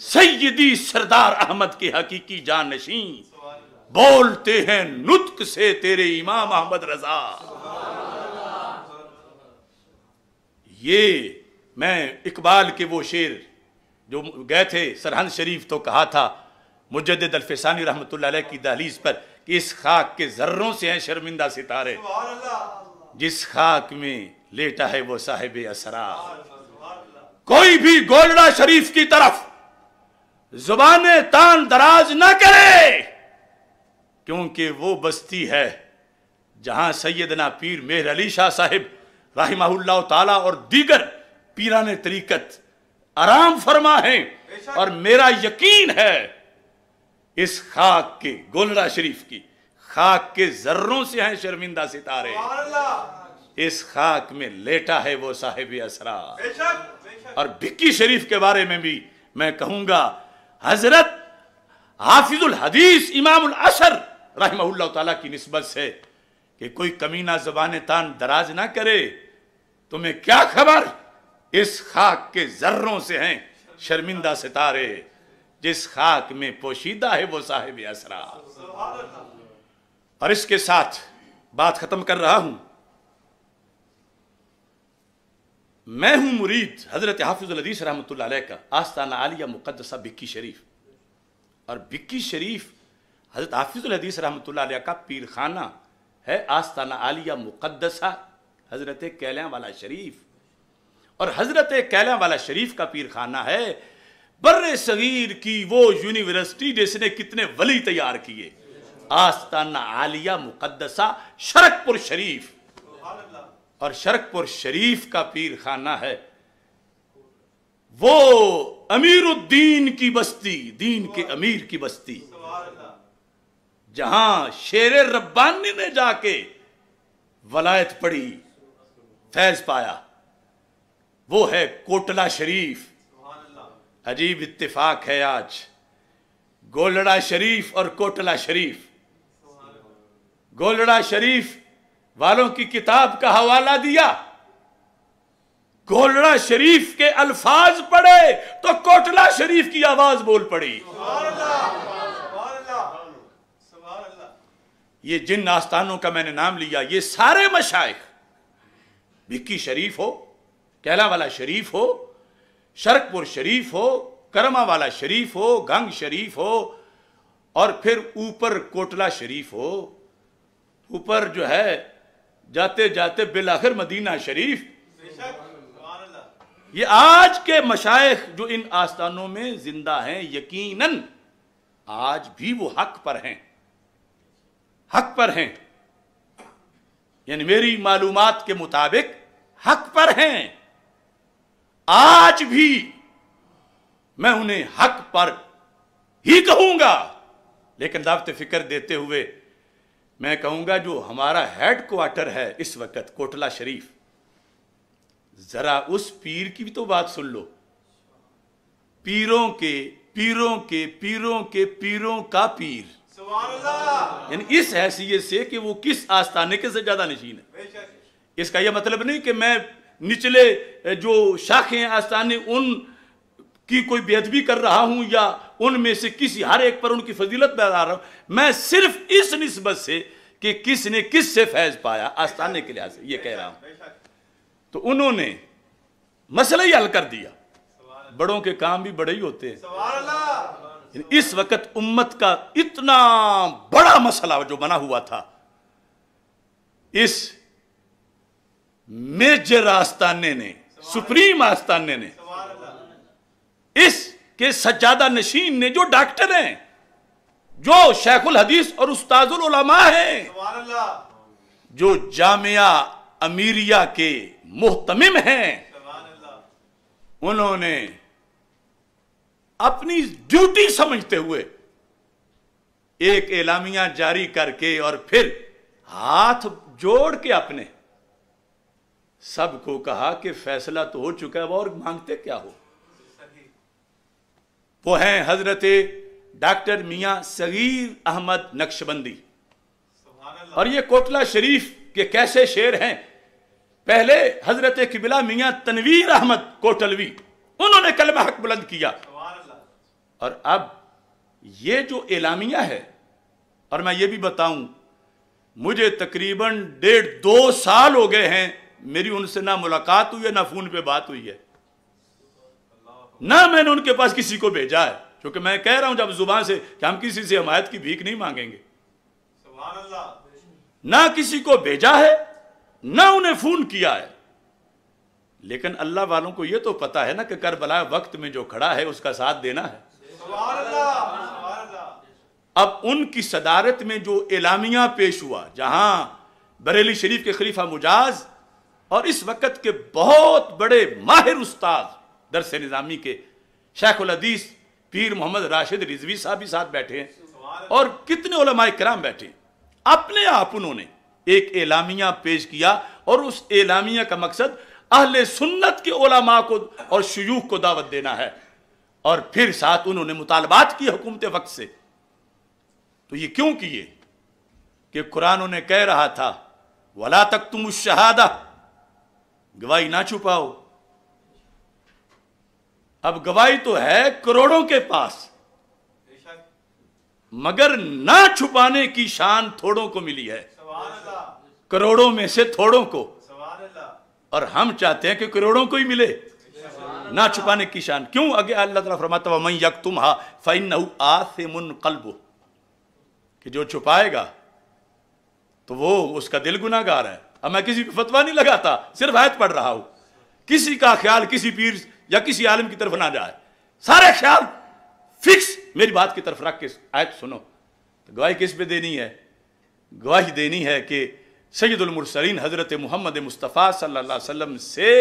سیدی سردار احمد کے حقیقی جانشین، بولتے ہیں نطق سے تیرے امام احمد رضا۔ یہ میں اقبال کے وہ شعر جو گئے تھے سرہند شریف تو کہا تھا مجدد الفسانی رحمت اللہ علیہ کی دہلیز پر کہ اس خاک کے ذروں سے ہیں شرمندہ ستارے، جس خاک میں لیٹا ہے وہ صاحب اسرار۔ کوئی بھی گولڑا شریف کی طرف زبان تان دراز نہ کرے، کیونکہ وہ بستی ہے جہاں سیدنا پیر مہر علی شاہ صاحب رحمہ اللہ تعالی اور دیگر پیران طریقت آرام فرما ہیں، اور میرا یقین ہے اس خاک کے گولڑا شریف کی خاک کے ذروں سے ہیں شرمندہ ستارے، اس خاک میں لیٹا ہے وہ صاحب اسرار۔ اور بھکی شریف کے بارے میں بھی میں کہوں گا، حضرت حافظ الحدیث امام العصر رحمہ اللہ تعالیٰ کی نسبت سے کہ کوئی کمینہ زبان تان دراز نہ کرے، تمہیں کیا خبر اس خاک کے ذروں سے ہیں شرمندہ ستارے، جس خاک میں پوشیدہ ہے وہ صاحب اسرار۔ اور اس کے ساتھ بات ختم کر رہا ہوں، میں ہوں مرید حضرت حافظ الحدیث رحمۃ اللہ علیہ کا آستانہ عالیہ مقدسہ بھکی شریف، اور بھکی شریف حضرت حافظ الحدیث رحمۃ اللہ علیہ کا پیر خانہ ہے، آستانہ عالیہ مقدسہ حضرت کیلیاں والا شریف، اور حضرت کیلیاں والا شریف کا پیر خانہ ہے بر صغیر کی وہ یونیورسٹی جس نے کتنے ولی تیار کیے، آستانہ عالیہ مقدسہ شرک پور شریف، اور شرک پور شریف کا پیر خانہ ہے وہ امیر الدین کی بستی، دین کے امیر کی بستی، جہاں شیر ربانی نے جا کے ولایت پڑھی، فیض پایا، وہ ہے کوٹلہ شریف۔ عجیب اتفاق ہے آج گولڑا شریف اور کوٹلہ شریف، گولڑا شریف والوں کی کتاب کا حوالہ دیا، گولڑا شریف کے الفاظ پڑھے تو کوٹلہ شریف کی آواز بول پڑی۔ یہ جن آستانوں کا میں نے نام لیا، یہ سارے مشائخ، بھکی شریف ہو، کیلاں والا شریف ہو، شرک پور شریف ہو، کرما والا شریف ہو، گنگ شریف ہو، اور پھر اوپر کوٹلہ شریف ہو، اوپر جو ہے جاتے جاتے بالآخر مدینہ شریف۔ یہ آج کے مشائخ جو ان آستانوں میں زندہ ہیں، یقیناً آج بھی وہ حق پر ہیں، حق پر ہیں، یعنی میری معلومات کے مطابق حق پر ہیں، آج بھی میں انہیں حق پر ہی کہوں گا، لیکن دعوت فکر دیتے ہوئے میں کہوں گا جو ہمارا ہیڈ کوارٹر ہے اس وقت کوٹلہ شریف، ذرا اس پیر کی بھی تو بات سن لو، پیروں کے پیروں کے پیروں کے پیروں کا پیر، یعنی اس حیثیت سے کہ وہ کس آستانے کے سے زیادہ نشین ہے، اس کا یہ مطلب نہیں کہ میں نچلے جو شاخیں آستانے ان کی کوئی بے ادبی کر رہا ہوں یا ان میں سے کسی ہر ایک پر ان کی فضیلت بیان رہا ہوں، میں صرف اس نسبت سے کہ کس نے کس سے فیض پایا آستانے کے لحاظ سے یہ کہہ رہا ہوں۔ تو انہوں نے مسئلہ ہی حل کر دیا۔ بڑوں کے کام بھی بڑے ہی ہوتے ہیں۔ اس وقت امت کا اتنا بڑا مسئلہ جو بنا ہوا تھا، اس میجر آستانے نے، سپریم آستانے نے، اس کے سجادہ نشین نے جو ڈاکٹر ہیں، جو شیخ الحدیث اور استاذ العلماء ہیں، جو جامعہ امیریہ کے محتمم ہیں، انہوں نے اپنی ڈیوٹی سمجھتے ہوئے ایک اعلامیہ جاری کر کے اور پھر ہاتھ جوڑ کے اپنے سب کو کہا کہ فیصلہ تو ہو چکا ہے، اور مانگتے کیا ہو؟ وہ ہیں حضرت ڈاکٹر میاں صغیر احمد نقشبندی، اور یہ کوٹلہ شریف کے کیسے شعر ہیں۔ پہلے حضرت قبلہ میاں تنویر احمد کوٹلوی، انہوں نے کلمہ حق بلند کیا، اور اب یہ جو اعلامیہ ہے، اور میں یہ بھی بتاؤں، مجھے تقریباً 1.5-2 سال ہو گئے ہیں، میری ان سے نہ ملاقات ہوئی ہے نہ فون پہ بات ہوئی ہے، نہ میں نے ان کے پاس کسی کو بھیجا ہے، کیونکہ میں کہہ رہا ہوں جب زبان سے کہ ہم کسی سے حمایت کی بھیک نہیں مانگیں گے، نہ کسی کو بھیجا ہے نہ انہیں فون کیا ہے۔ لیکن اللہ والوں کو یہ تو پتا ہے نا کہ کربلا وقت میں جو کھڑا ہے اس کا ساتھ دینا ہے۔ اب ان کی صدارت میں جو اعلامیہ پیش ہوا، جہاں بریلی شریف کے خلیفہ مجاز اور اس وقت کے بہت بڑے ماہر استاد درس نظامی کے شیخ الحدیث پیر محمد راشد رضوی صاحب بھی ساتھ بیٹھے ہیں، اور کتنے علماء کرام بیٹھے ہیں، اپنے آپ انہوں نے ایک اعلامیہ پیش کیا، اور اس اعلامیہ کا مقصد اہل سنت کے علماء کو اور شیوخ کو دعوت دینا ہے، اور پھر ساتھ انہوں نے مطالبات کی حکومت وقت سے۔ تو یہ کیوں کیے کہ قرآن انہیں کہہ رہا تھا وَلَا تَكْتُمُ الشَّهَادَةَ، گواہی نہ چھپاؤ۔ اب گواہی تو ہے کروڑوں کے پاس، مگر نہ چھپانے کی شان تھوڑوں کو ملی ہے، کروڑوں میں سے تھوڑوں کو، اور ہم چاہتے ہیں کہ کروڑوں کو ہی ملے، نہ چھپانے کی شان۔ کیوں؟ آگے اللہ تعالیٰ فرماتا وَمَن يَكْتُمْهَا فَإِنَّهُ آثِمٌ قَلْبُهُ، کہ جو چھپائے گا تو وہ اس کا دل گناہ گار ہے۔ اب میں کسی پہ فتویٰ نہیں لگاتا، صرف آیت پڑھ رہا ہوں، کسی کا خیال کسی پیر یا کسی عالم کی طرف نہ جائے، سارے خیال فکس میری بات کی طرف رکھ کے آیت سنو۔ تو گواہی کس پہ دینی ہے؟ گواہی دینی ہے کہ سید المرسلین حضرت محمد مصطفیٰ صلی اللہ علیہ وسلم سے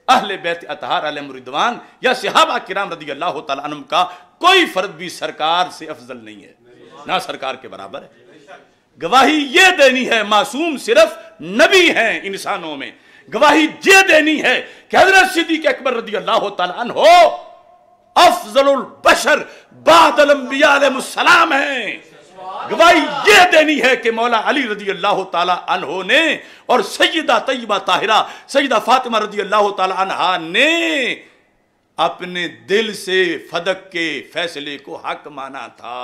اہل بیت اطہار علیہم رضوان یا صحابہ کرام رضی اللہ تعالیٰ عنہم کا کوئی فرد بھی سرکار سے افضل نہیں ہے، نہ سرکار کے برابر ہے۔ گواہی یہ دینی ہے، معصوم صرف نبی ہیں انسانوں میں، گواہی یہ دینی ہے کہ حضرت صدیق اکبر رضی اللہ تعالیٰ عنہ افضل البشر بعد الانبیاء علیہ السلام ہیں۔ گواہی یہ دینی ہے کہ مولا علی رضی اللہ تعالیٰ عنہ نے اور سیدہ طیبہ طاہرہ سیدہ فاطمہ رضی اللہ تعالیٰ عنہ نے اپنے دل سے فدق کے فیصلے کو حق مانا تھا۔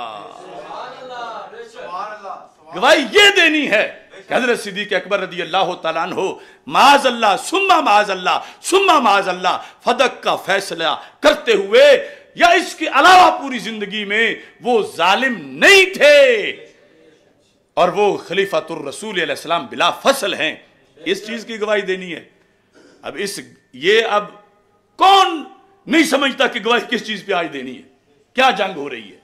گواہی یہ دینی ہے کہ حضرت صدیق اکبر رضی اللہ تعالیٰ عنہ معاذ اللہ ثم معاذ اللہ ثم معاذ اللہ فدق کا فیصلہ کرتے ہوئے یا اس کے علاوہ پوری زندگی میں وہ ظالم نہیں تھے، اور وہ خلیفۃ الرسول علیہ السلام بلا فصل ہیں۔ اس چیز کی گواہی دینی ہے۔ اب کون نہیں سمجھتا کہ گواہی کس چیز پہ آج دینی ہے؟ کیا جنگ ہو رہی ہے؟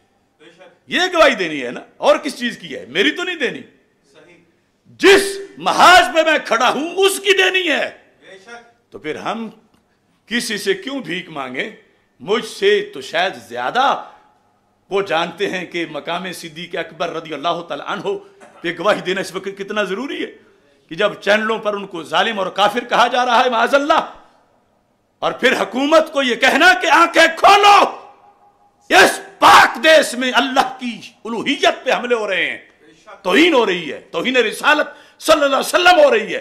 یہ گواہی دینی ہے نا، اور کس چیز کی ہے؟ میری تو نہیں دینی، جس محاذ پہ میں کھڑا ہوں اس کی دینی ہے۔ تو پھر ہم کسی سے کیوں بھیک مانگیں؟ مجھ سے تو شاید زیادہ وہ جانتے ہیں کہ مقام صدیق اکبر رضی اللہ تعالیٰ عنہ پہ گواہی دینا اس وقت کتنا ضروری ہے، کہ جب چینلوں پر ان کو ظالم اور کافر کہا جا رہا ہے معاذ اللہ، اور پھر حکومت کو یہ کہنا کہ آنکھیں کھولو، اس پاک دیس میں اللہ کی الوہیت پہ حملے ہو رہے ہیں، توہین ہو رہی ہے، توہین رسالت صلی اللہ علیہ وسلم ہو رہی ہے،